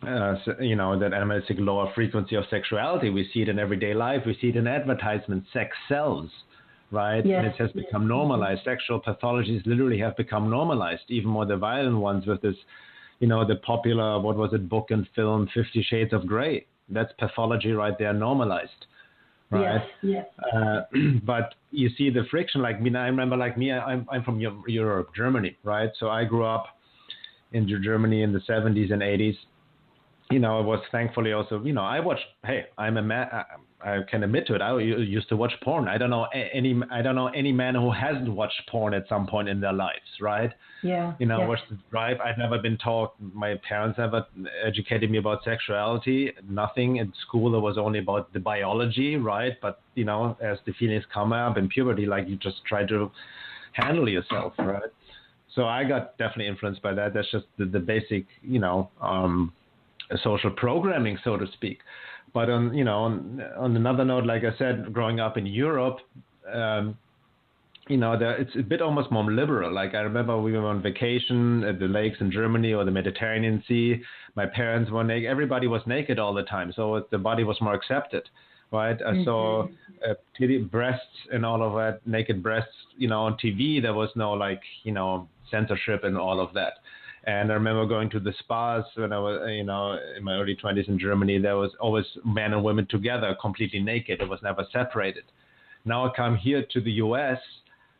That animalistic lower frequency of sexuality. We see it in everyday life. We see it in advertisements. Sex sells, right? Yes. And it has become normalized. Sexual pathologies literally have become normalized, even more the violent ones with this, the popular, book and film, 50 Shades of Grey. That's pathology right there, normalized, right? Yes. But you see the friction, I remember I'm from Europe, Germany, right? So I grew up in Germany in the 70s and 80s. it was thankfully also, I watched, hey, I'm a man, I can admit to it. I used to watch porn. I don't know any man who hasn't watched porn at some point in their lives, right? Yeah. Watched the drive. I've never been taught, my parents never educated me about sexuality, nothing. In school, it was only about the biology, right? But, as the feelings come up in puberty, like you just try to handle yourself, right? So I got definitely influenced by that. That's just the basic, social programming, so to speak. But on another note, like I said, growing up in Europe, it's a bit almost more liberal. Like I remember we were on vacation at the lakes in Germany or the Mediterranean Sea. My parents were naked. Everybody was naked all the time, so the body was more accepted, right? Mm-hmm. So breasts and all of that, naked breasts, on TV. There was no censorship and all of that. And I remember going to the spas when I was, in my early 20s in Germany. There was always men and women together, completely naked. It was never separated. Now I come here to the U.S.,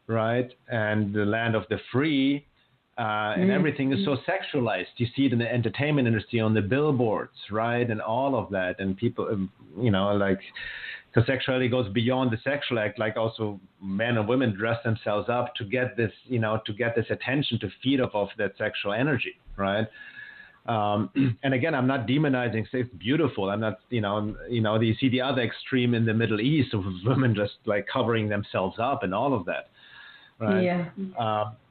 right, and the land of the free, and everything is so sexualized. You see it in the entertainment industry, on the billboards, right, and all of that. And people, because sexuality goes beyond the sexual act. Like also men and women dress themselves up to get this, to get this attention, to feed off of that sexual energy, right? And again, I'm not demonizing sex. It's beautiful. I'm not, you see the other extreme in the Middle East of women just like covering themselves up and all of that. Right. Yeah.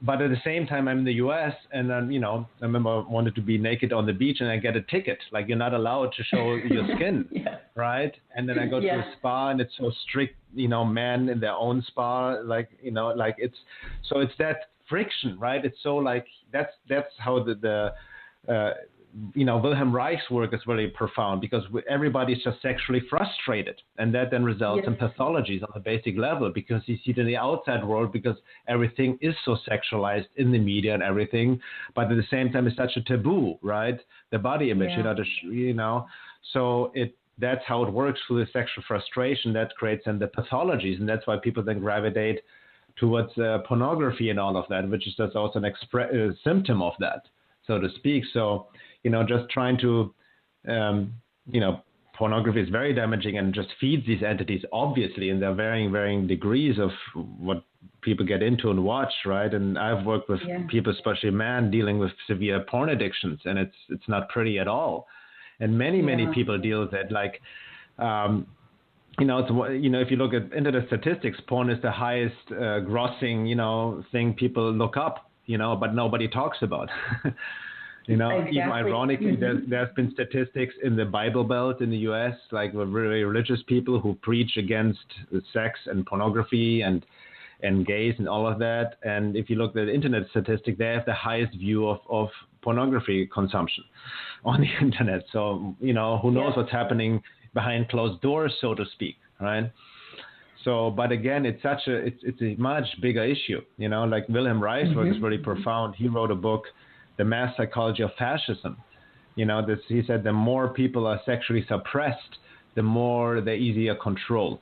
But at the same time, I'm in the U.S. and then, I remember I wanted to be naked on the beach and I get a ticket. Like you're not allowed to show your skin. Yeah. Right. And then I go to a spa and it's so strict, men in their own spa, it's that friction, right? It's so that's how the Wilhelm Reich's work is really profound, because everybody's just sexually frustrated, and that then results in pathologies on a basic level, because you see it in the outside world, because everything is so sexualized in the media and everything, but at the same time it's such a taboo, right? The body image, so that's how it works through the sexual frustration that creates then the pathologies, and that's why people then gravitate towards pornography and all of that, which is just also an symptom of that, so to speak. So just trying to, pornography is very damaging and just feeds these entities, obviously, and there are varying degrees of what people get into and watch, right? And I've worked with people, especially men, dealing with severe porn addictions, and it's not pretty at all. And many people deal with it. Like, if you look at internet statistics, porn is the highest grossing, thing people look up, but nobody talks about. Exactly. Even ironically, there's been statistics in the Bible Belt in the U.S., like with really religious people who preach against sex and pornography and gays and all of that. And if you look at the internet statistic, they have the highest view of pornography consumption on the internet. So, who knows what's happening behind closed doors, so to speak, right? So, but again, it's a much bigger issue, like Wilhelm Reich's work is really profound. He wrote a book, The Mass Psychology of Fascism. He said the more people are sexually suppressed, the more they're easier controlled,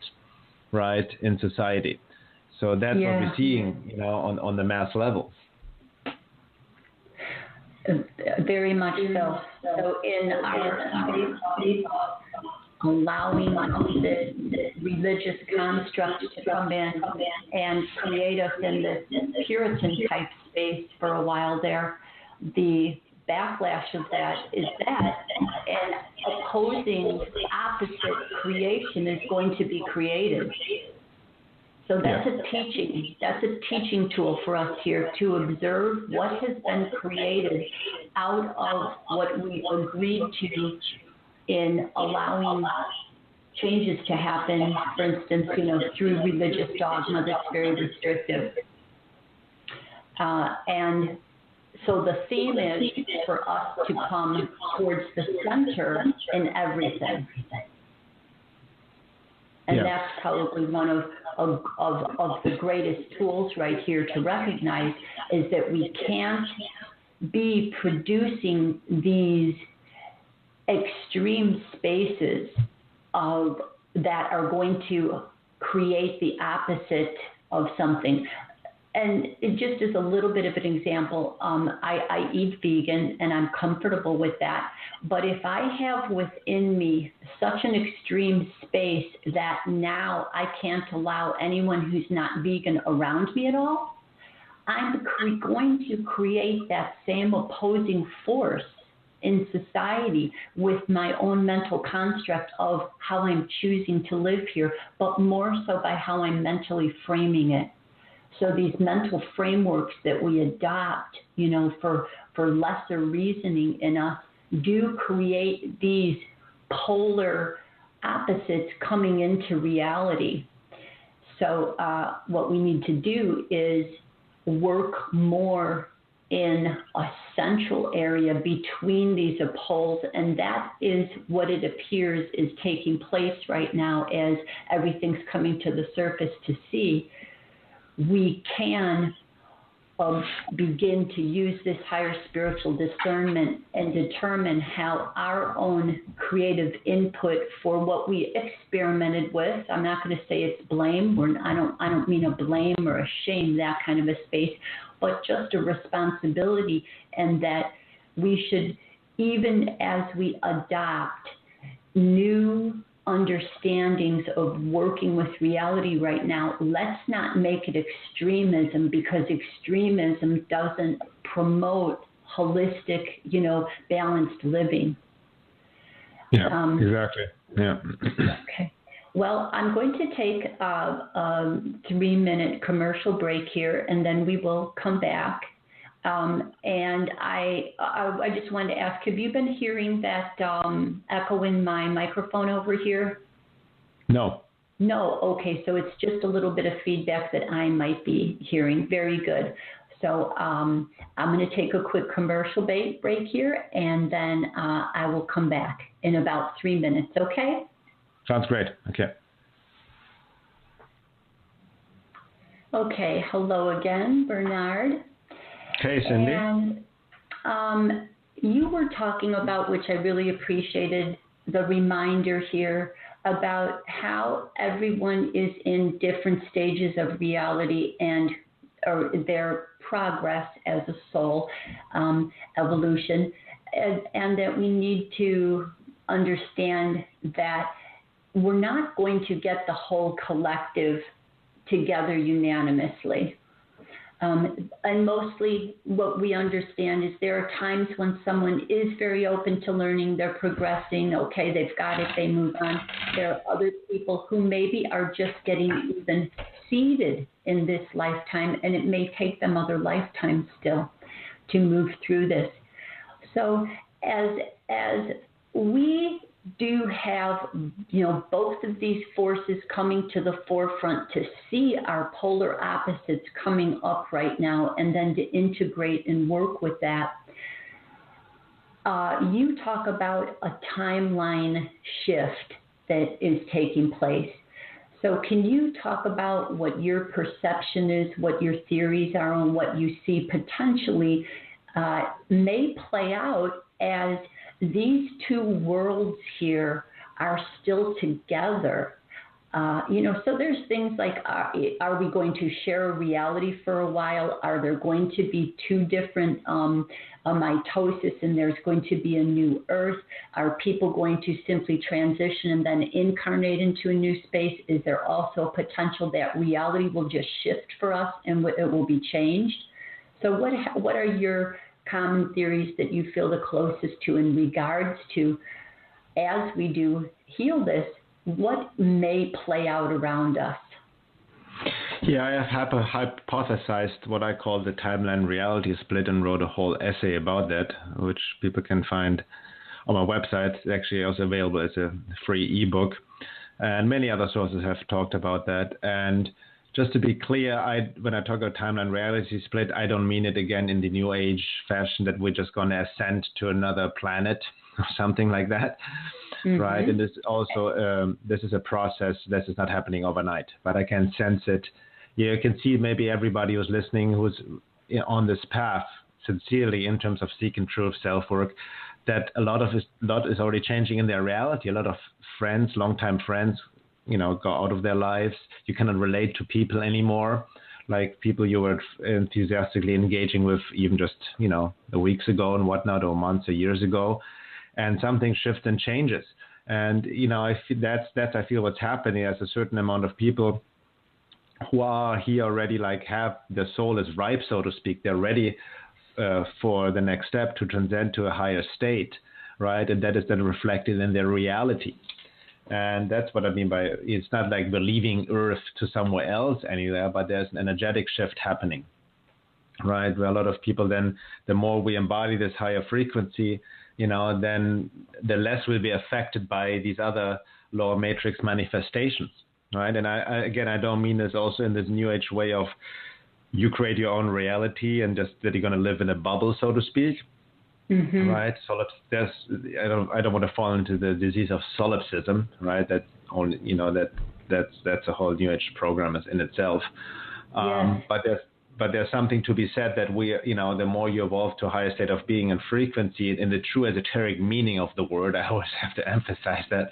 right, in society. So that's what we're seeing, on the mass level. Very much so. So in our space of allowing the religious construct to come in and create us in this Puritan type space for a while there, the backlash of that is that an opposing opposite creation is going to be created. So that's a teaching tool for us here, to observe what has been created out of what we agreed to in allowing changes to happen, for instance, through religious dogma that's very restrictive. And so the theme is for us to come towards the center in everything. And that's probably one of the greatest tools right here to recognize, is that we can't be producing these extreme spaces that are going to create the opposite of something. and it just as a little bit of an example, I eat vegan and I'm comfortable with that. But if I have within me such an extreme space that now I can't allow anyone who's not vegan around me at all, I'm going to create that same opposing force in society with my own mental construct of how I'm choosing to live here, but more so by how I'm mentally framing it. So these mental frameworks that we adopt, for lesser reasoning in us, do create these polar opposites coming into reality. So what we need to do is work more in a central area between these poles, and that is what it appears is taking place right now as everything's coming to the surface to see. We can begin to use this higher spiritual discernment and determine how our own creative input for what we experimented with. I'm not going to say it's blame. I don't mean a blame or a shame, that kind of a space, but just a responsibility, and that we should, even as we adopt new understandings of working with reality right now, let's not make it extremism, because extremism doesn't promote holistic, balanced living. Yeah, exactly. Yeah. Okay. Well, I'm going to take a 3-minute commercial break here, and then we will come back. And I just wanted to ask, have you been hearing that echo in my microphone over here? No. No. Okay. So it's just a little bit of feedback that I might be hearing. Very good. So I'm going to take a quick commercial break here, and then I will come back in about 3 minutes. Okay? Sounds great. Okay. Okay. Hello again, Bernhard. Hey, Cindy. And you were talking about, which I really appreciated, the reminder here about how everyone is in different stages of reality or their progress as a soul, evolution, and that we need to understand that we're not going to get the whole collective together unanimously. And mostly what we understand is there are times when someone is very open to learning, they're progressing, okay, they've got it, they move on. There are other people who maybe are just getting even seeded in this lifetime, and it may take them other lifetimes still to move through this. So as we do have, both of these forces coming to the forefront to see our polar opposites coming up right now, and then to integrate and work with that. You talk about a timeline shift that is taking place. So can you talk about what your perception is, what your theories are, and what you see potentially may play out as these two worlds here are still together? So there's things like, are we going to share a reality for a while? Are there going to be two different mitosis, and there's going to be a new Earth? Are people going to simply transition and then incarnate into a new space? Is there also a potential that reality will just shift for us and it will be changed? So what are your common theories that you feel the closest to in regards to, as we do heal this, what may play out around us? Yeah, I have hypothesized what I call the timeline reality split, and wrote a whole essay about that, which people can find on my website. It's actually also available as a free ebook. And many other sources have talked about that. And just to be clear, when I talk about timeline reality split, I don't mean it again in the New Age fashion that we're just going to ascend to another planet or something like that, right? And this also, this is a process. This is not happening overnight, but I can sense it. You can see maybe everybody who's listening, who's on this path sincerely in terms of seeking truth, self-work, that a lot is already changing in their reality. A lot of friends, longtime friends, go out of their lives. You cannot relate to people anymore. like people you were enthusiastically engaging with even just, weeks ago and whatnot, or months or years ago, and something shifts and changes. And, I feel that's I feel what's happening. As a certain amount of people who are here already, like have the soul is ripe, so to speak. They're ready for the next step to transcend to a higher state, right? And that is then reflected in their reality. And that's what I mean by, it's not like we're leaving Earth to somewhere else anywhere, but there's an energetic shift happening, right? Where a lot of people then, the more we embody this higher frequency, then the less we'll be affected by these other lower matrix manifestations, right? And I don't mean this also in this new age way of you create your own reality and just that you're going to live in a bubble, so to speak. Mm-hmm. Right, so I don't want to fall into the disease of solipsism, right? That only that's a whole new age program in itself. Yes. But there's something to be said that we, the more you evolve to a higher state of being and frequency, in the true esoteric meaning of the word, I always have to emphasize that,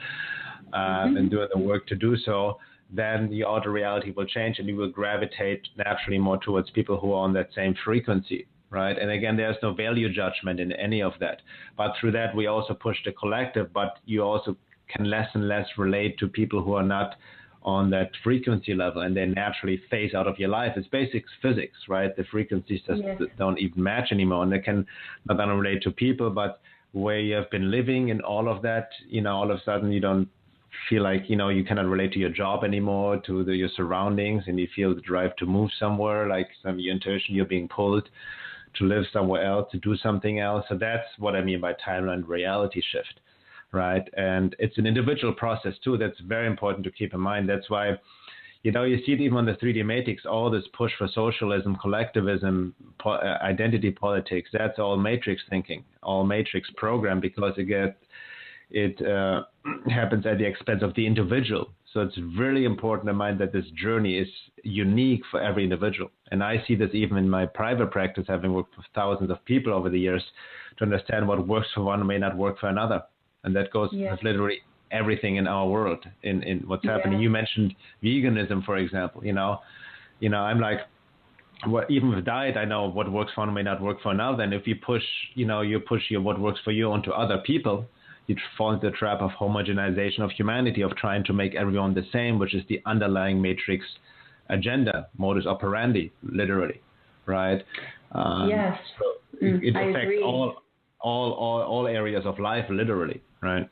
and doing the work to do so, then your outer reality will change and you will gravitate naturally more towards people who are on that same frequency. Right. And again, there's no value judgment in any of that. But through that, we also push the collective, but you also can less and less relate to people who are not on that frequency level, and they naturally phase out of your life. It's basic physics, right? The frequencies just don't even match anymore. And they can not only relate to people, but where you have been living and all of that, all of a sudden you don't feel like, you cannot relate to your job anymore, to your surroundings, and you feel the drive to move somewhere, like your intuition, you're being pulled to live somewhere else, to do something else. So that's what I mean by timeline reality shift, right? And it's an individual process too. That's very important to keep in mind. That's why, you see it even on the 3D matrix, all this push for socialism, collectivism, identity politics, that's all matrix thinking, all matrix program, because it happens at the expense of the individual. So it's really important to mind that this journey is unique for every individual. And I see this even in my private practice, having worked with thousands of people over the years, to understand what works for one may not work for another. And that goes with literally everything in our world, in what's happening. You mentioned veganism, for example. I'm like, even with diet, I know what works for one may not work for another. And if you push your what works for you onto other people, you fall into the trap of homogenization of humanity, of trying to make everyone the same, which is the underlying matrix agenda, modus operandi, literally, right? Yes. So it affects all areas of life, literally, right?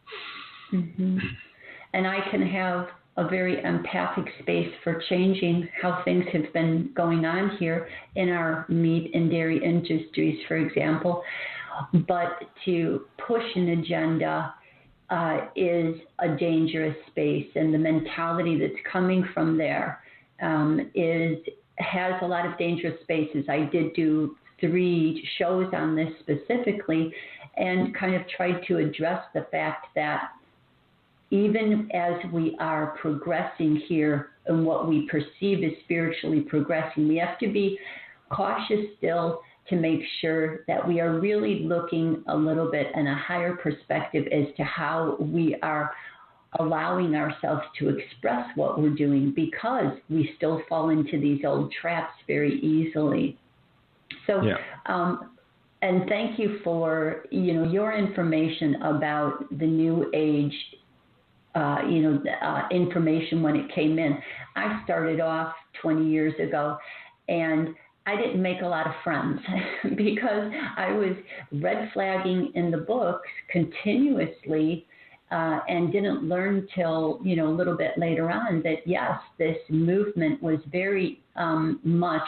Mm-hmm. And I can have a very empathic space for changing how things have been going on here in our meat and dairy industries, for example. But to push an agenda is a dangerous space, and the mentality that's coming from there has a lot of dangerous spaces. I did do 3 shows on this specifically, and kind of tried to address the fact that even as we are progressing here and what we perceive as spiritually progressing, we have to be cautious still to make sure that we are really looking a little bit in a higher perspective as to how we are allowing ourselves to express what we're doing, because we still fall into these old traps very easily. So, and thank you for, your information about the new age, information when it came in. I started off 20 years ago, and I didn't make a lot of friends because I was red flagging in the books continuously, and didn't learn till, a little bit later on that, yes, this movement was very much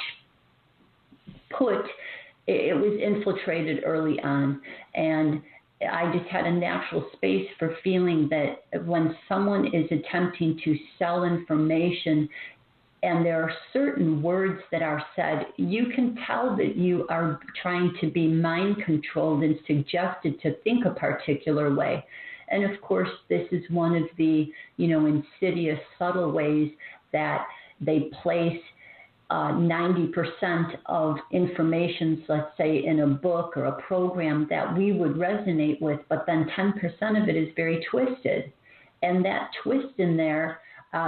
it was infiltrated early on. And I just had a natural space for feeling that when someone is attempting to sell information, and there are certain words that are said, you can tell that you are trying to be mind controlled and suggested to think a particular way. And of course, this is one of the, insidious, subtle ways that they place 90% of information, let's say in a book or a program, that we would resonate with, but then 10% of it is very twisted. And that twist in there,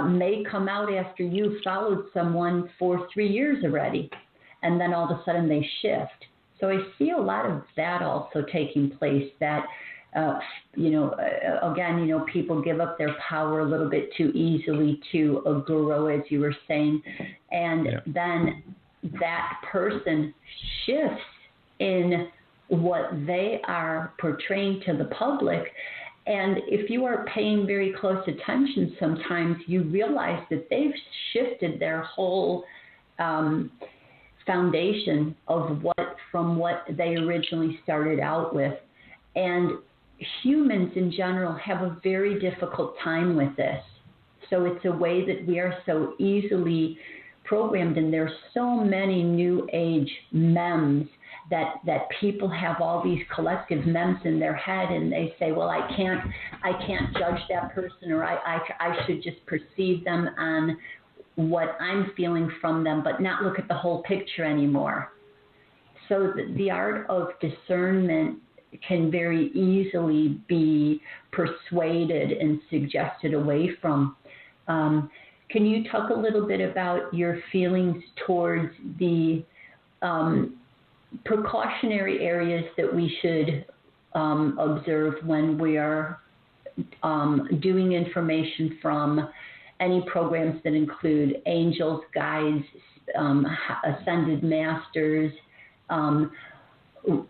may come out after you've followed someone for 3 years already, and then all of a sudden they shift. So I see a lot of that also taking place, that, again, people give up their power a little bit too easily to a guru, as you were saying, and then that person shifts in what they are portraying to the public. And if you are paying very close attention, sometimes you realize that they've shifted their whole foundation of from what they originally started out with. And humans in general have a very difficult time with this. So it's a way that we are so easily programmed, and there's so many new age memes that people have all these collective memes in their head, and they say, well, I can't judge that person, or I should just perceive them on what I'm feeling from them, but not look at the whole picture anymore. So the art of discernment can very easily be persuaded and suggested away from. Can you talk a little bit about your feelings towards the precautionary areas that we should observe when we are doing information from any programs that include angels, guides, ascended masters,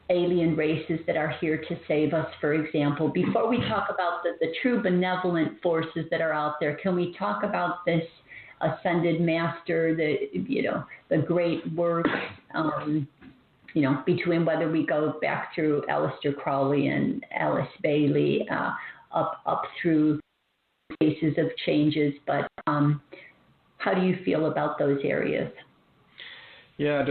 alien races that are here to save us, for example? Before we talk about the true benevolent forces that are out there, can we talk about this ascended master, the great work, between whether we go back through Aleister Crowley and Alice Bailey, up through phases of changes, but how do you feel about those areas? Yeah,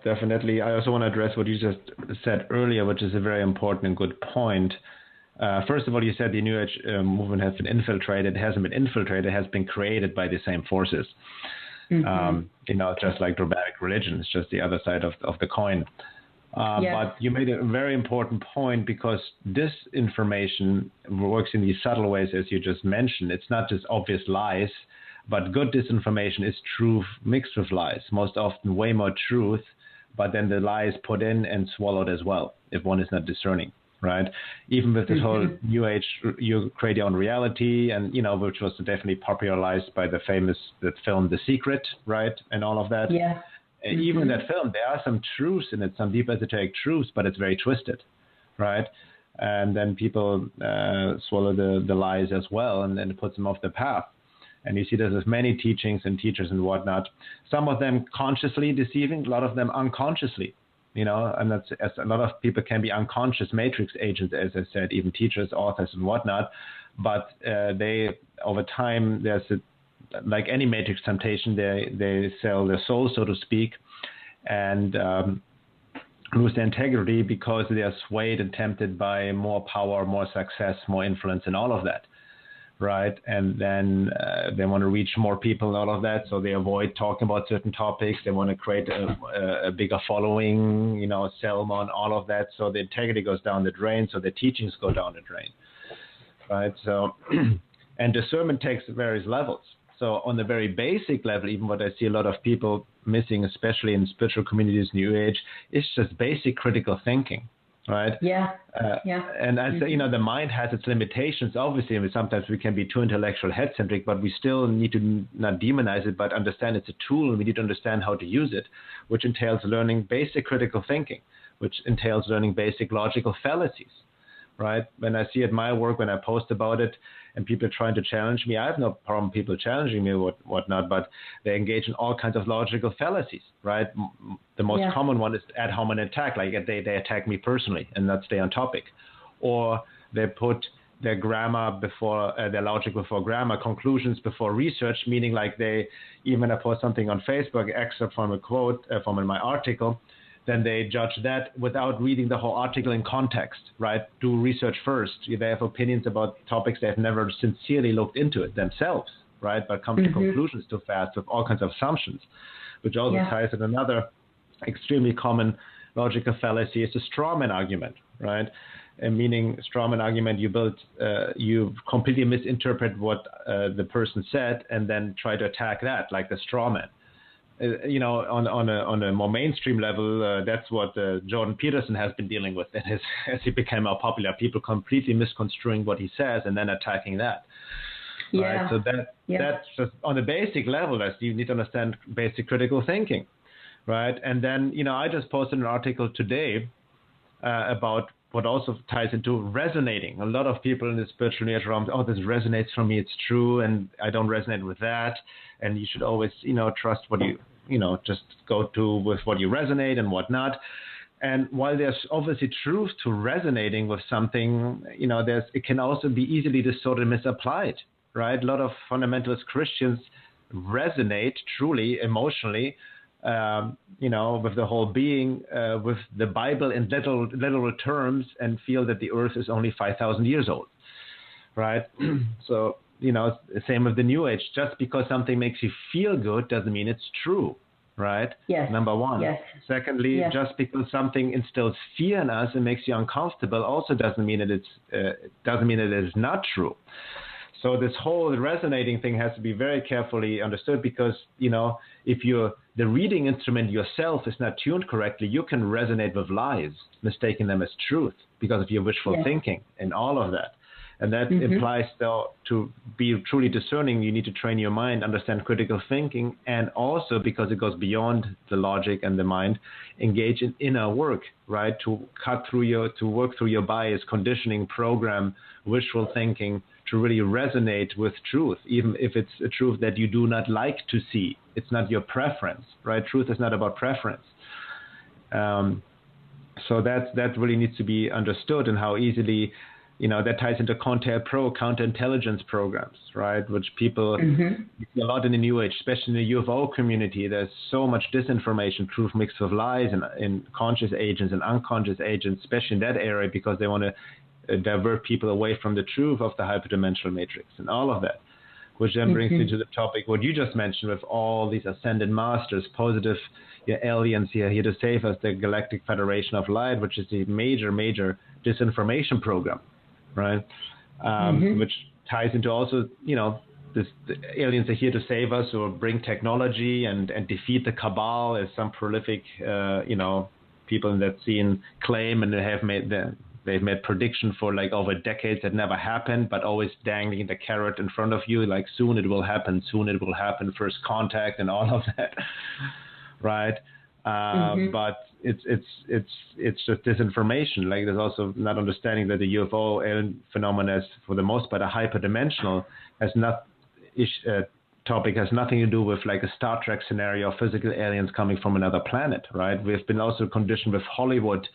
definitely. I also want to address what you just said earlier, which is a very important and good point. First of all, you said the New Age movement has been infiltrated. It hasn't been infiltrated. It has been created by the same forces. Just like dramatic religion. It's just the other side of the coin. But you made a very important point, because this information works in these subtle ways, as you just mentioned. It's not just obvious lies, but good disinformation is truth mixed with lies. Most often way more truth, but then the lie is put in and swallowed as well, if one is not discerning, right? Even with this whole New Age, you create your own reality, and, which was definitely popularized by the film The Secret, right? And all of that. Yeah. Even in that film, there are some truths in it, some deep esoteric truths, but it's very twisted, right? And then people swallow the lies as well, and then it puts them off the path. And you see this with many teachings and teachers and whatnot. Some of them consciously deceiving, a lot of them unconsciously, and that's, as a lot of people can be unconscious matrix agents, as I said, even teachers, authors, and whatnot. But they, over time, like any matrix temptation, they sell their soul, so to speak, and lose their integrity because they are swayed and tempted by more power, more success, more influence, and all of that, right? And then they want to reach more people and all of that, so they avoid talking about certain topics. They want to create a bigger following, sell more, and all of that. So the integrity goes down the drain, so the teachings go down the drain, right? So, and discernment takes various levels. So on the very basic level, even what I see a lot of people missing, especially in spiritual communities, New Age, is just basic critical thinking, right? And I say, the mind has its limitations. Obviously, sometimes we can be too intellectual, head-centric, but we still need to not demonize it, but understand it's a tool, and we need to understand how to use it, which entails learning basic critical thinking, which entails learning basic logical fallacies, right? When I see at my work, when I post about it, and people are trying to challenge me, I have no problem people challenging me or whatnot, but they engage in all kinds of logical fallacies, right? The most common one is ad hominem attack, like they attack me personally and not stay on topic. Or they put their grammar before, their logic before grammar, conclusions before research, meaning like even when I post something on Facebook, excerpt from a quote from my article, then they judge that without reading the whole article in context, right? Do research first. They have opinions about topics they have never sincerely looked into it themselves, right? But come to conclusions too fast with all kinds of assumptions, which also ties in another extremely common logical fallacy is the straw man argument, right? meaning strawman argument, you completely misinterpret what the person said and then try to attack that like the strawman. On a more mainstream level, that's what Jordan Peterson has been dealing with as he became more popular. People completely misconstruing what he says and then attacking that. Yeah. Right? So that's just on a basic level. You need to understand basic critical thinking, right? And then I just posted an article today about what also ties into resonating. A lot of people in the spiritual New Age realm, this resonates for me, it's true, and I don't resonate with that. And you should always, trust what just go to with what you resonate and whatnot. And while there's obviously truth to resonating with something, it can also be easily distorted and misapplied, right? A lot of fundamentalist Christians resonate truly emotionally with the whole being, with the Bible in literal terms, and feel that the earth is only 5,000 years old, right? So, same with the New Age. Just because something makes you feel good doesn't mean it's true, right? Yes. Number one. Yes. Secondly, yes. Just because something instills fear in us and makes you uncomfortable also doesn't mean that it is not true. So this whole resonating thing has to be very carefully understood, because, if the reading instrument yourself is not tuned correctly, you can resonate with lies, mistaking them as truth because of your wishful thinking and all of that. And that implies, though, to be truly discerning, you need to train your mind, understand critical thinking, and also, because it goes beyond the logic and the mind, engage in inner work, right? To work through your bias, conditioning, program, wishful thinking, to really resonate with truth, even if it's a truth that you do not like to see. It's not your preference, right? Truth is not about preference. So that really needs to be understood, and how easily, that ties into counterintelligence programs, right? Which people see a lot in the New Age, especially in the UFO community. There's so much disinformation, truth mixed with lies, and conscious agents and unconscious agents, especially in that area, because they want to divert people away from the truth of the hyperdimensional matrix and all of that, which then brings me to the topic what you just mentioned, with all these ascended masters, positive aliens here to save us, the Galactic Federation of Light, which is the major disinformation program, right? Which ties into also, the aliens are here to save us or bring technology and defeat the cabal, as some prolific, people in that scene claim, and they've made prediction for like over decades that never happened, but always dangling the carrot in front of you, like soon it will happen, first contact and all of that, right? But it's just disinformation. Like, there's also not understanding that the UFO alien phenomena is, for the most part, a hyperdimensional, topic has nothing to do with like a Star Trek scenario of physical aliens coming from another planet, right? We've been also conditioned with Hollywood,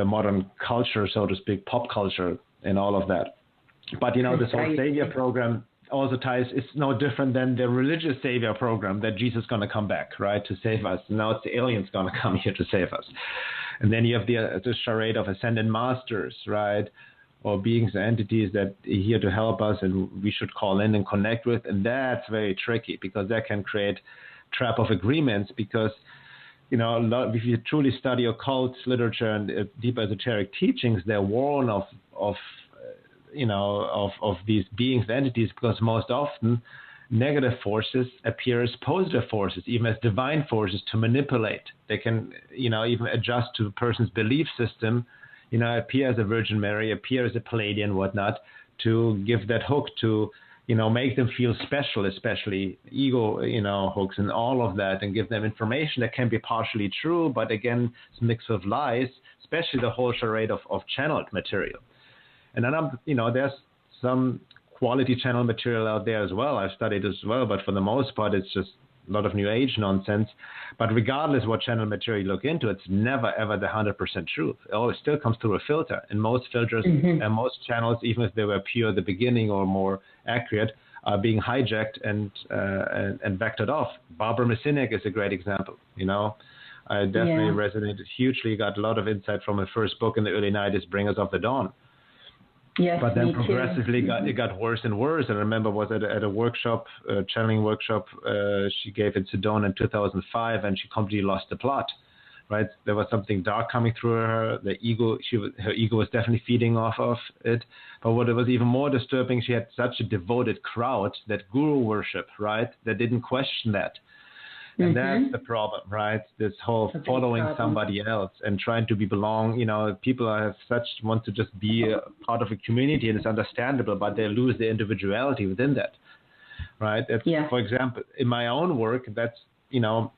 modern culture, so to speak, pop culture and all of that. But, this whole savior program also ties, it's no different than the religious savior program, that Jesus is going to come back, right, to save us. Now it's the aliens going to come here to save us. And then you have the charade of ascended masters, right, or beings and entities that are here to help us and we should call in and connect with. And that's very tricky, because that can create trap of agreements, because if you truly study occult literature and deep esoteric teachings, they're warned of these beings and entities, because most often negative forces appear as positive forces, even as divine forces, to manipulate. They can, even adjust to a person's belief system, appear as a Virgin Mary, appear as a Palladian, whatnot, to give that hook to, make them feel special, especially ego, hooks and all of that, and give them information that can be partially true, but again, it's mixed with lies, especially the whole charade of channeled material. And then, there's some quality channel material out there as well. I've studied as well, but for the most part, it's just a lot of New Age nonsense. But regardless what channel material you look into, it's never, ever the 100% truth. It always still comes through a filter. And most filters and most channels, even if they were pure at the beginning or more accurate, are being hijacked and vectored off. Barbara Messinek is a great example, I definitely resonated hugely, got a lot of insight from her first book in the early 90s, Bringers of the Dawn. Yes, but then progressively it got worse and worse. And I remember was at a workshop, channeling workshop she gave in Sedona in 2005, and she completely lost the plot, right? There was something dark coming through her. Her ego was definitely feeding off of it. But what was even more disturbing, she had such a devoted crowd, that guru worship, right? That didn't question that. And that's the problem, right? This whole following somebody else and trying to belong. People want to just be a part of a community, and it's understandable, but they lose their individuality within that, right? For example, in my own work, that's, I'm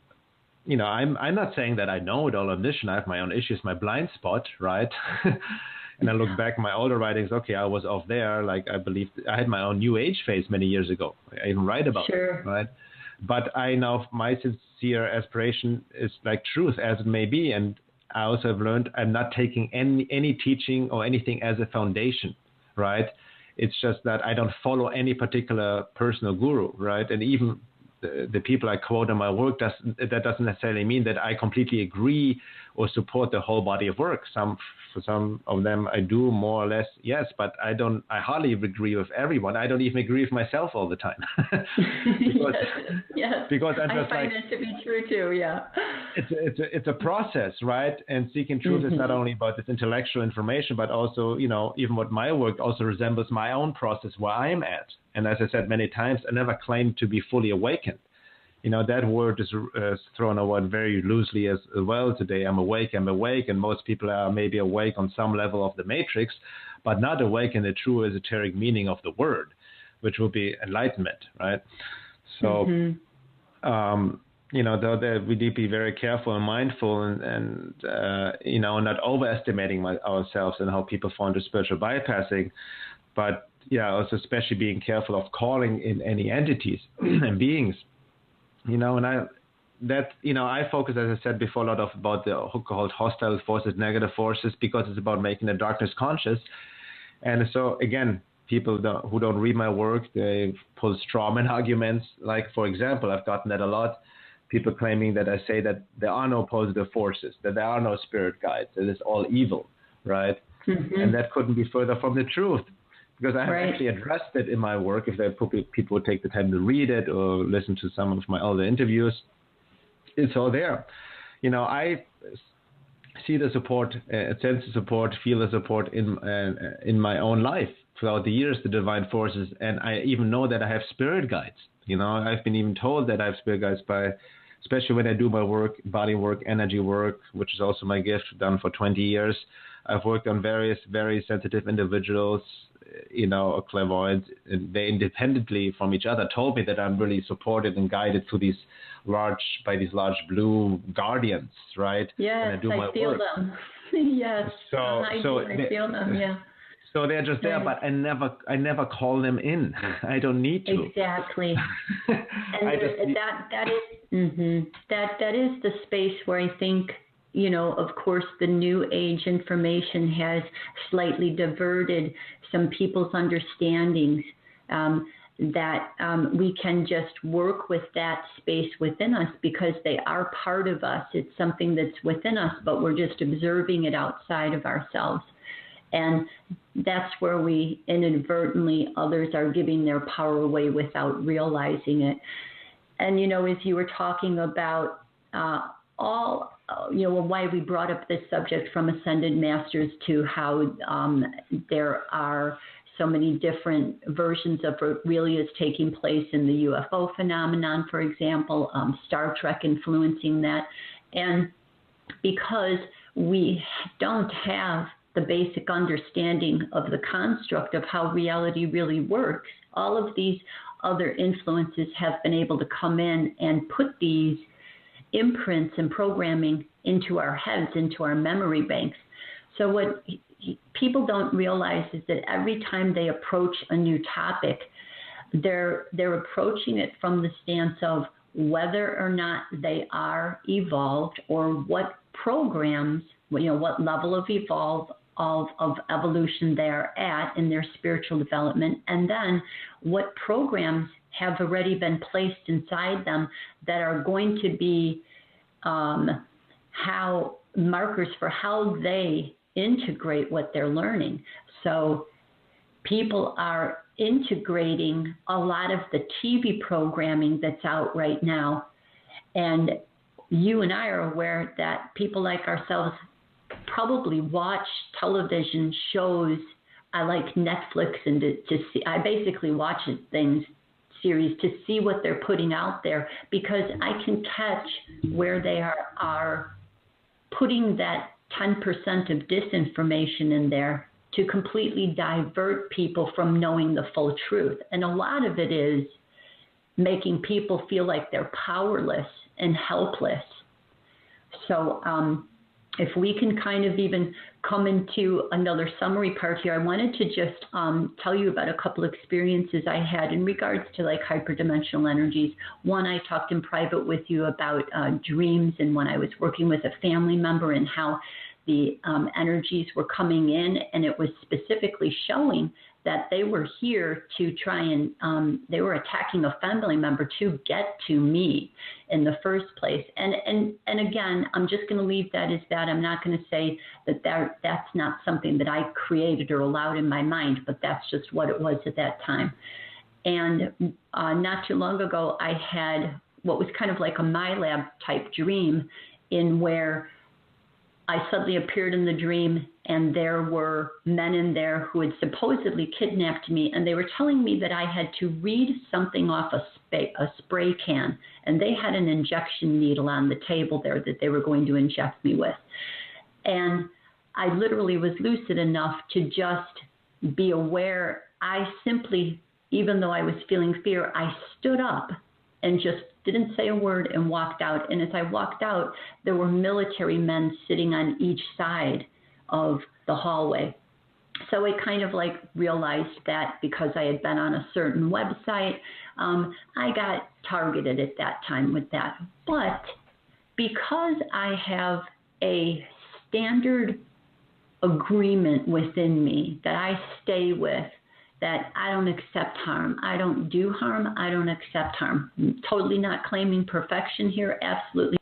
not saying that I know it all omniscient. I have my own issues, my blind spot, right? And I look back at my older writings, okay, I was off there. Like, I believe I had my own new age phase many years ago. I even write about it, right? But I know my sincere aspiration is like truth as it may be. And I also have learned I'm not taking any teaching or anything as a foundation, right? It's just that I don't follow any particular personal guru, right? And even the people I quote in my work, that doesn't necessarily mean that I completely agree or support the whole body of work. For some of them I do more or less, yes, but I hardly agree with everyone. I don't even agree with myself all the time. Because I find it to be true too, yeah. It's a process, right? And seeking truth is not only about this intellectual information, but also, even what my work also resembles my own process where I'm at. And as I said many times, I never claimed to be fully awakened. That word is thrown around very loosely as well today. I'm awake, and most people are maybe awake on some level of the matrix, but not awake in the true esoteric meaning of the word, which will be enlightenment, right? So, though that we need to be very careful and mindful and not overestimating ourselves and how people fall into spiritual bypassing, but also especially being careful of calling in any entities and beings. And I focus, as I said before, a lot about the occult hostile forces, negative forces, because it's about making the darkness conscious. And so, again, people who don't read my work, they pull strawman arguments. Like, for example, I've gotten that a lot. People claiming that I say that there are no positive forces, that there are no spirit guides, that it's all evil, right? And that couldn't be further from the truth. Because I have actually addressed it in my work. If people would take the time to read it or listen to some of my other interviews, it's all there. I see the support, sense the support, feel the support in my own life throughout the years, the divine forces, and I even know that I have spirit guides. I've been even told that I have spirit guides especially when I do my work, body work, energy work, which is also my gift, done for 20 years. I've worked on various very sensitive individuals, clairvoyants, and they independently from each other told me that I'm really supported and guided through these large blue guardians, right? Yes, I feel them. Yes, I feel them. Yeah. So they're just there, but I never call them in. I don't need to. Exactly. And that is the space where I think, of course, the new age information has slightly diverted some people's understandings that we can just work with that space within us because they are part of us. It's something that's within us, but we're just observing it outside of ourselves. And that's where we inadvertently, others are giving their power away without realizing it. And, as you were talking about why we brought up this subject from Ascended Masters to how there are so many different versions of what really is taking place in the UFO phenomenon, for example, Star Trek influencing that. And because we don't have the basic understanding of the construct of how reality really works, all of these other influences have been able to come in and put these imprints and programming into our heads, into our memory banks. So what people don't realize is that every time they approach a new topic, they're approaching it from the stance of whether or not they are evolved or what programs, what level of of evolution they are at in their spiritual development, and then what programs have already been placed inside them that are going to be how markers for how they integrate what they're learning. So people are integrating a lot of the TV programming that's out right now, and you and I are aware that people like ourselves probably watch television shows. I like Netflix and to see. I basically watch series to see what they're putting out there, because I can catch where they are putting that 10% of disinformation in there to completely divert people from knowing the full truth. And a lot of it is making people feel like they're powerless and helpless. So if we can kind of even come into another summary part here, I wanted to just tell you about a couple experiences I had in regards to like hyperdimensional energies. One, I talked in private with you about dreams, and when I was working with a family member and how the energies were coming in, and it was specifically showing that they were here to try and they were attacking a family member to get to me in the first place. And again, I'm just going to leave that as that. I'm not going to say that's not something that I created or allowed in my mind, but that's just what it was at that time. And not too long ago, I had what was kind of like a MyLab type dream, in where I suddenly appeared in the dream, and there were men in there who had supposedly kidnapped me, and they were telling me that I had to read something off a spray can, and they had an injection needle on the table there that they were going to inject me with. And I literally was lucid enough to just be aware. I simply, even though I was feeling fear, I stood up and just didn't say a word and walked out. And as I walked out, there were military men sitting on each side of the hallway. So I kind of like realized that because I had been on a certain website, I got targeted at that time with that. But because I have a standard agreement within me that I stay with, that I don't accept harm. I don't do harm. I don't accept harm. I'm totally not claiming perfection here. Absolutely.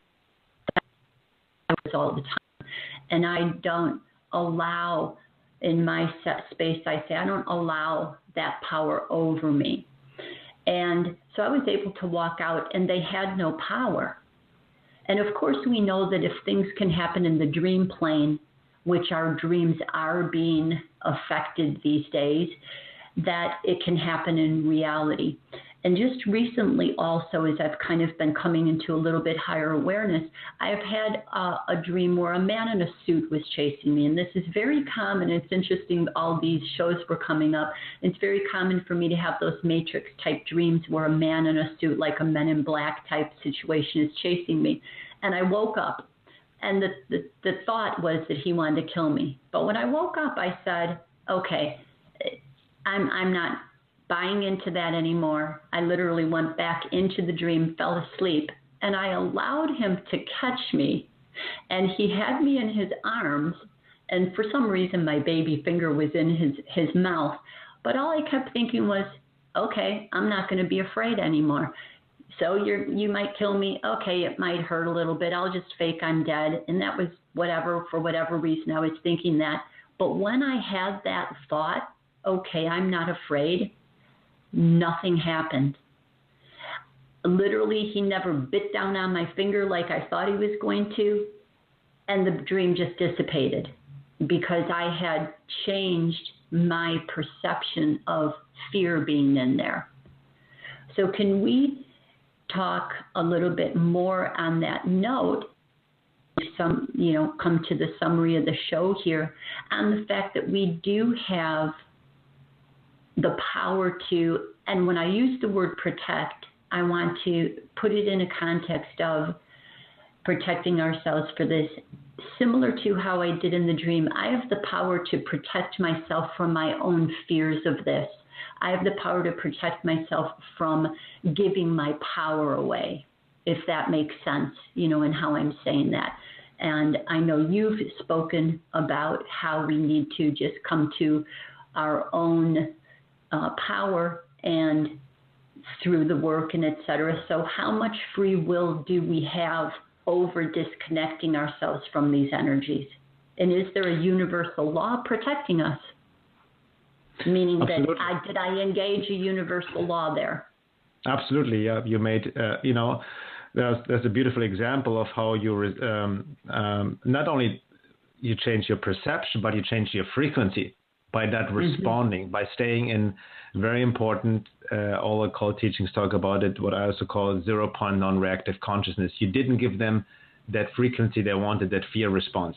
All the time. And I don't allow, in my set space, I say, I don't allow that power over me. And so I was able to walk out, and they had no power. And of course, we know that if things can happen in the dream plane, which our dreams are being affected these days, that it can happen in reality. And just recently also, as I've kind of been coming into a little bit higher awareness, I've had a dream where a man in a suit was chasing me. And this is very common. It's interesting, all these shows were coming up. It's very common for me to have those Matrix type dreams where a man in a suit, like a Men in Black type situation, is chasing me. And I woke up, and the thought was that he wanted to kill me. But when I woke up, I said, okay, I'm not buying into that anymore. I literally went back into the dream, fell asleep, and I allowed him to catch me. And he had me in his arms, and for some reason my baby finger was in his mouth. But all I kept thinking was, okay, I'm not going to be afraid anymore. So you might kill me. Okay, it might hurt a little bit. I'll just fake I'm dead. And that was whatever, for whatever reason I was thinking that. But when I had that thought, okay, I'm not afraid, nothing happened. Literally, he never bit down on my finger like I thought he was going to, and the dream just dissipated because I had changed my perception of fear being in there. So can we talk a little bit more on that note, come to the summary of the show here, on the fact that we do have the power to, and when I use the word protect, I want to put it in a context of protecting ourselves for this. Similar to how I did in the dream, I have the power to protect myself from my own fears of this. I have the power to protect myself from giving my power away, if that makes sense, in how I'm saying that. And I know you've spoken about how we need to just come to our own power and through the work and etc. So how much free will do we have over disconnecting ourselves from these energies? And is there a universal law protecting us? Meaning Absolutely. That did I engage a universal law there? Absolutely. Yeah. You made, there's a beautiful example of how you not only you change your perception, but you change your frequency by that responding, by staying in very important, all occult teachings talk about it, what I also call 0-point non-reactive consciousness. You didn't give them that frequency they wanted, that fear response,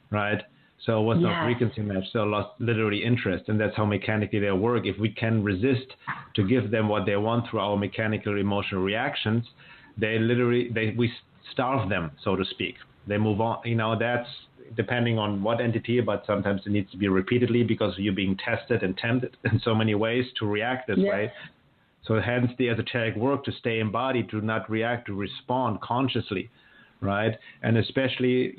right? So it was no frequency match, so lost literally interest, and that's how mechanically they work. If we can resist to give them what they want through our mechanical emotional reactions, we starve them, so to speak. They move on. That's depending on what entity, but sometimes it needs to be repeatedly because you're being tested and tempted in so many ways to react this way. So hence the esoteric work to stay embodied, to not react, to respond consciously, right? And especially,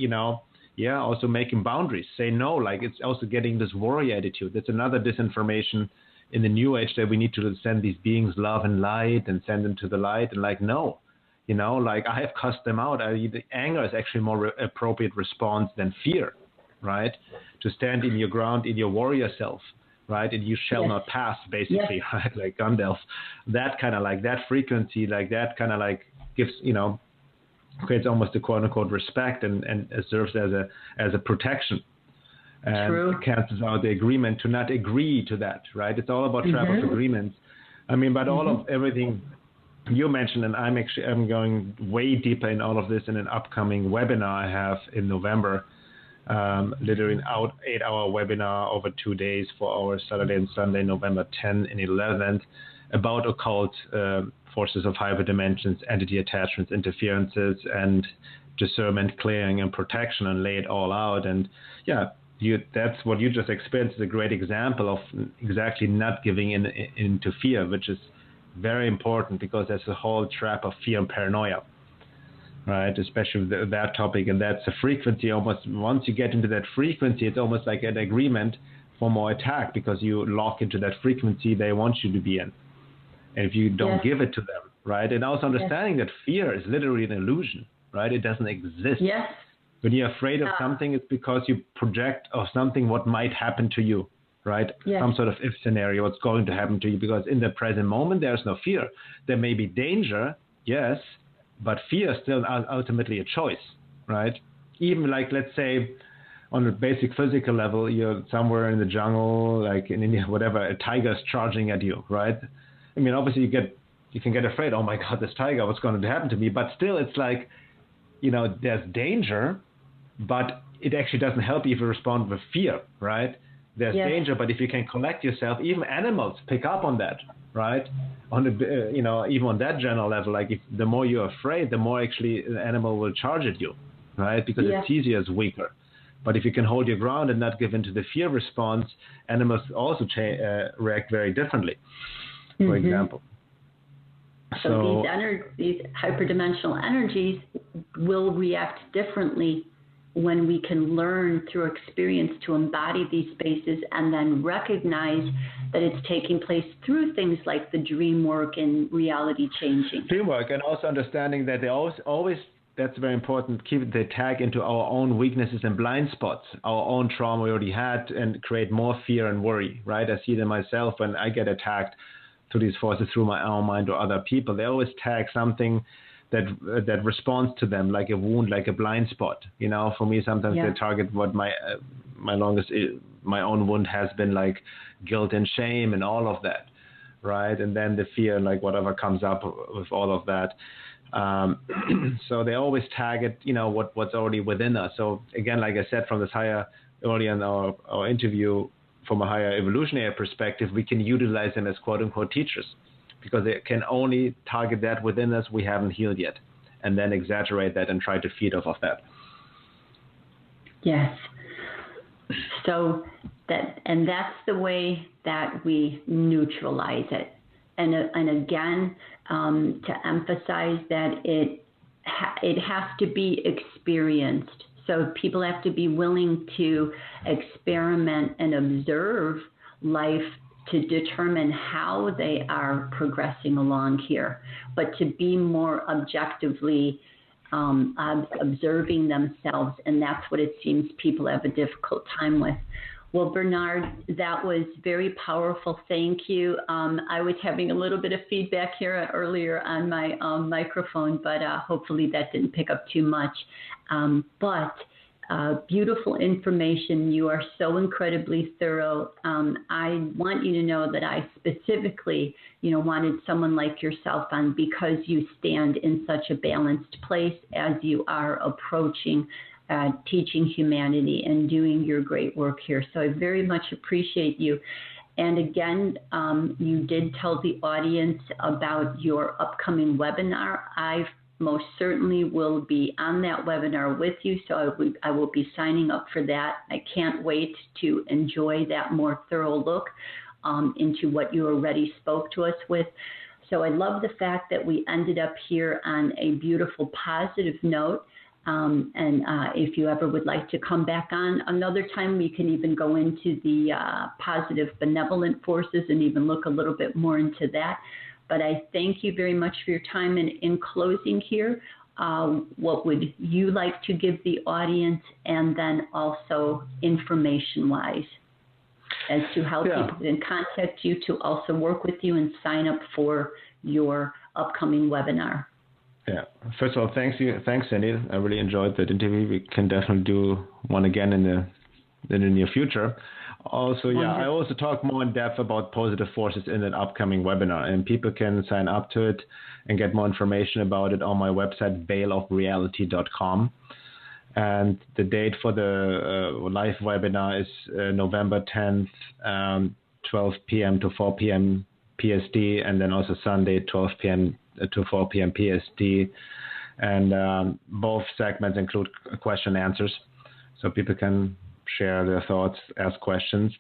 also making boundaries, say no, like it's also getting this warrior attitude. That's another disinformation in the New Age, that we need to send these beings love and light and send them to the light, and like, no. I have cussed them out. The anger is actually more appropriate response than fear, right? To stand in your ground, in your warrior self, right? And you shall not pass, basically, right? Like Gandalf. That kind of like that frequency, like that kind of like gives, creates almost a quote unquote respect and serves as a protection. And cancels out the agreement to not agree to that, right? It's all about trap of agreements. But all of everything you mentioned, and I'm going way deeper in all of this in an upcoming webinar I have in November, literally an 8-hour webinar over 2 days, 4 hours, Saturday and Sunday, November 10 and 11th, about occult forces of hyperdimensions, entity attachments, interferences, and discernment, clearing, and protection, and lay it all out. And that's what you just experienced is a great example of exactly not giving into fear, which is very important because there's a whole trap of fear and paranoia, right? Especially with that topic, and that's a frequency. Almost once you get into that frequency, it's almost like an agreement for more attack because you lock into that frequency they want you to be in, and if you don't give it to them, right? And also understanding that fear is literally an illusion, right? It doesn't exist. When you're afraid of something, it's because you project of something what might happen to you. Right? Some sort of if scenario, what's going to happen to you, because in the present moment, there's no fear. There may be danger, yes, but fear is still ultimately a choice, right? Even like, let's say, on a basic physical level, you're somewhere in the jungle, like in India, whatever, a tiger's charging at you, right? Obviously you can get afraid, oh my God, this tiger, what's going to happen to me? But still, it's like, there's danger, but it actually doesn't help you if you respond with fear, right? There's danger, but if you can collect yourself, even animals pick up on that, right? On the, even on that general level, like the more you're afraid, the more actually an animal will charge at you, right? Because it sees you as weaker. But if you can hold your ground and not give into the fear response, animals also react very differently, for example. So these hyperdimensional energies will react differently when we can learn through experience to embody these spaces and then recognize that it's taking place through things like the dream work and reality changing. Dream work, and also understanding that they always that's very important, keep the tag into our own weaknesses and blind spots, our own trauma we already had, and create more fear and worry, right? I see them myself when I get attacked through these forces, through my own mind or other people. They always tag something that responds to them, like a wound, like a blind spot. For me, sometimes they target what my own wound has been, like guilt and shame and all of that, right? And then the fear, like whatever comes up with all of that. So they always target, what's already within us. So again, like I said, from this higher, earlier in our interview, from a higher evolutionary perspective, we can utilize them as quote unquote teachers, because they can only target that within us we haven't healed yet, and then exaggerate that and try to feed off of that. Yes. So that's the way that we neutralize it. And again, to emphasize that it has to be experienced. So people have to be willing to experiment and observe life to determine how they are progressing along here, but to be more objectively observing themselves. And that's what it seems people have a difficult time with. Well, Bernhard, that was very powerful. Thank you. I was having a little bit of feedback here earlier on my microphone, but hopefully that didn't pick up too much. But beautiful information. You are so incredibly thorough. I want you to know that I specifically, wanted someone like yourself on because you stand in such a balanced place as you are approaching teaching humanity and doing your great work here. So I very much appreciate you. And again, you did tell the audience about your upcoming webinar. I most certainly will be on that webinar with you, so I will be signing up for that. I can't wait to enjoy that more thorough look into what you already spoke to us with. So I love the fact that we ended up here on a beautiful positive note. And if you ever would like to come back on another time, we can even go into the positive benevolent forces and even look a little bit more into that. But I thank you very much for your time. And in closing here, what would you like to give the audience, and then also information-wise as to how people can contact you to also work with you and sign up for your upcoming webinar? Yeah. First of all, thanks, Cindy. I really enjoyed that interview. We can definitely do one again in the near future. Also, I also talk more in depth about positive forces in an upcoming webinar, and people can sign up to it and get more information about it on my website, veilofreality.com. And the date for the live webinar is November 10th, 12 p.m. to 4 p.m. PST, and then also Sunday, 12 p.m. to 4 p.m. PST. And both segments include question and answers, so people can share their thoughts, ask questions.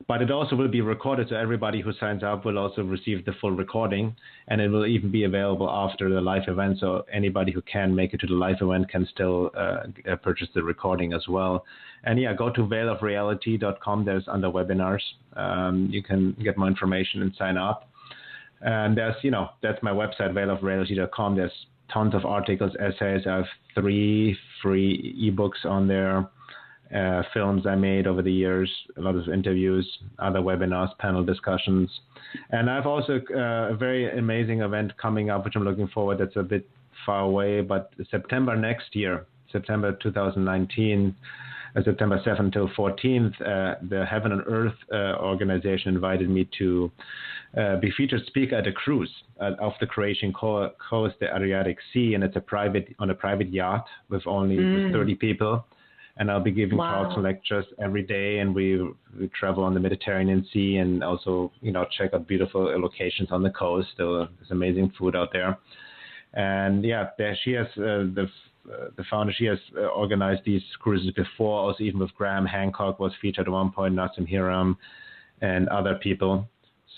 But it also will be recorded, so everybody who signs up will also receive the full recording, and it will even be available after the live event, so anybody who can make it to the live event can still purchase the recording as well. And go to veilofreality.com. There's under webinars. You can get more information and sign up. And there's, that's my website, veilofreality.com. There's tons of articles, essays. I have 3 free ebooks on there, films I made over the years, a lot of interviews, other webinars, panel discussions. And I've also a very amazing event coming up, which I'm looking forward. That's a bit far away, but September next year, September 2019, September 7th till 14th, the Heaven and Earth organization invited me to be featured speaker at a cruise off the Croatian coast, the Adriatic Sea, and it's on a private yacht with only 30 people. And I'll be giving talks and lectures every day, and we travel on the Mediterranean Sea, and also check out beautiful locations on the coast. There's amazing food out there, and there she has the founder. She has organized these cruises before, also even with Graham Hancock was featured at one point, Nassim Hiram, and other people.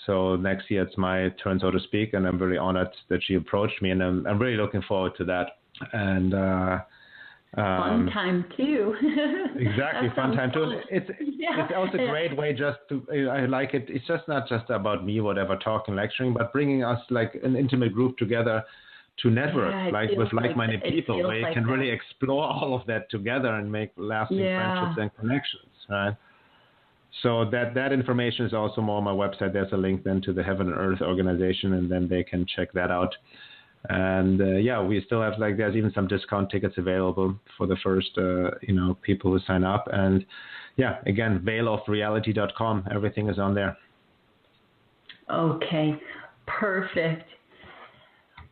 So next year it's my turn, so to speak, and I'm very honored that she approached me, and I'm really looking forward to that. And fun time too. Exactly, fun time too. It's also a great way just to, I like it. It's just not just about me, whatever, talking, lecturing, but bringing us like an intimate group together to network, with like-minded people, where you can really explore all of that together and make lasting friendships and connections, right? So that information is also more on my website. There's a link then to the Heaven and Earth organization, and then they can check that out. And we still have there's even some discount tickets available for the first people who sign up. And again, veilofreality.com. Everything is on there. Okay, perfect.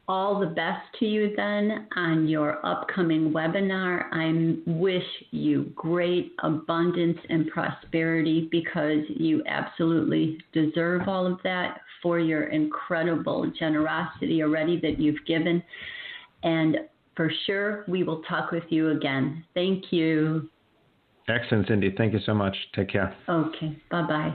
All the best to you then on your upcoming webinar. I wish you great abundance and prosperity, because you absolutely deserve all of that for your incredible generosity already that you've given. And for sure, we will talk with you again. Thank you. Excellent, Cindy. Thank you so much. Take care. Okay. Bye-bye.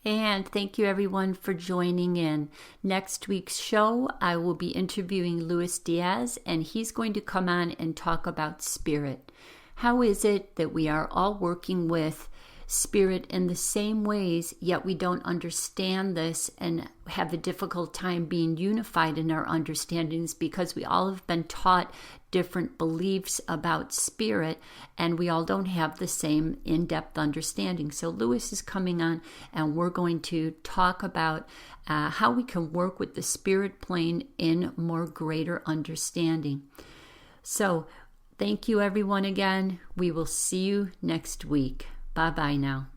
And thank you everyone for joining in. Next week's show, I will be interviewing Luis Diaz, and he's going to come on and talk about spirit. How is it that we are all working with spirit in the same ways, yet we don't understand this and have a difficult time being unified in our understandings because we all have been taught different beliefs about spirit and we all don't have the same in-depth understanding. So Lewis is coming on and we're going to talk about how we can work with the spirit plane in more greater understanding. So thank you everyone again. We will see you next week. Bye-bye now.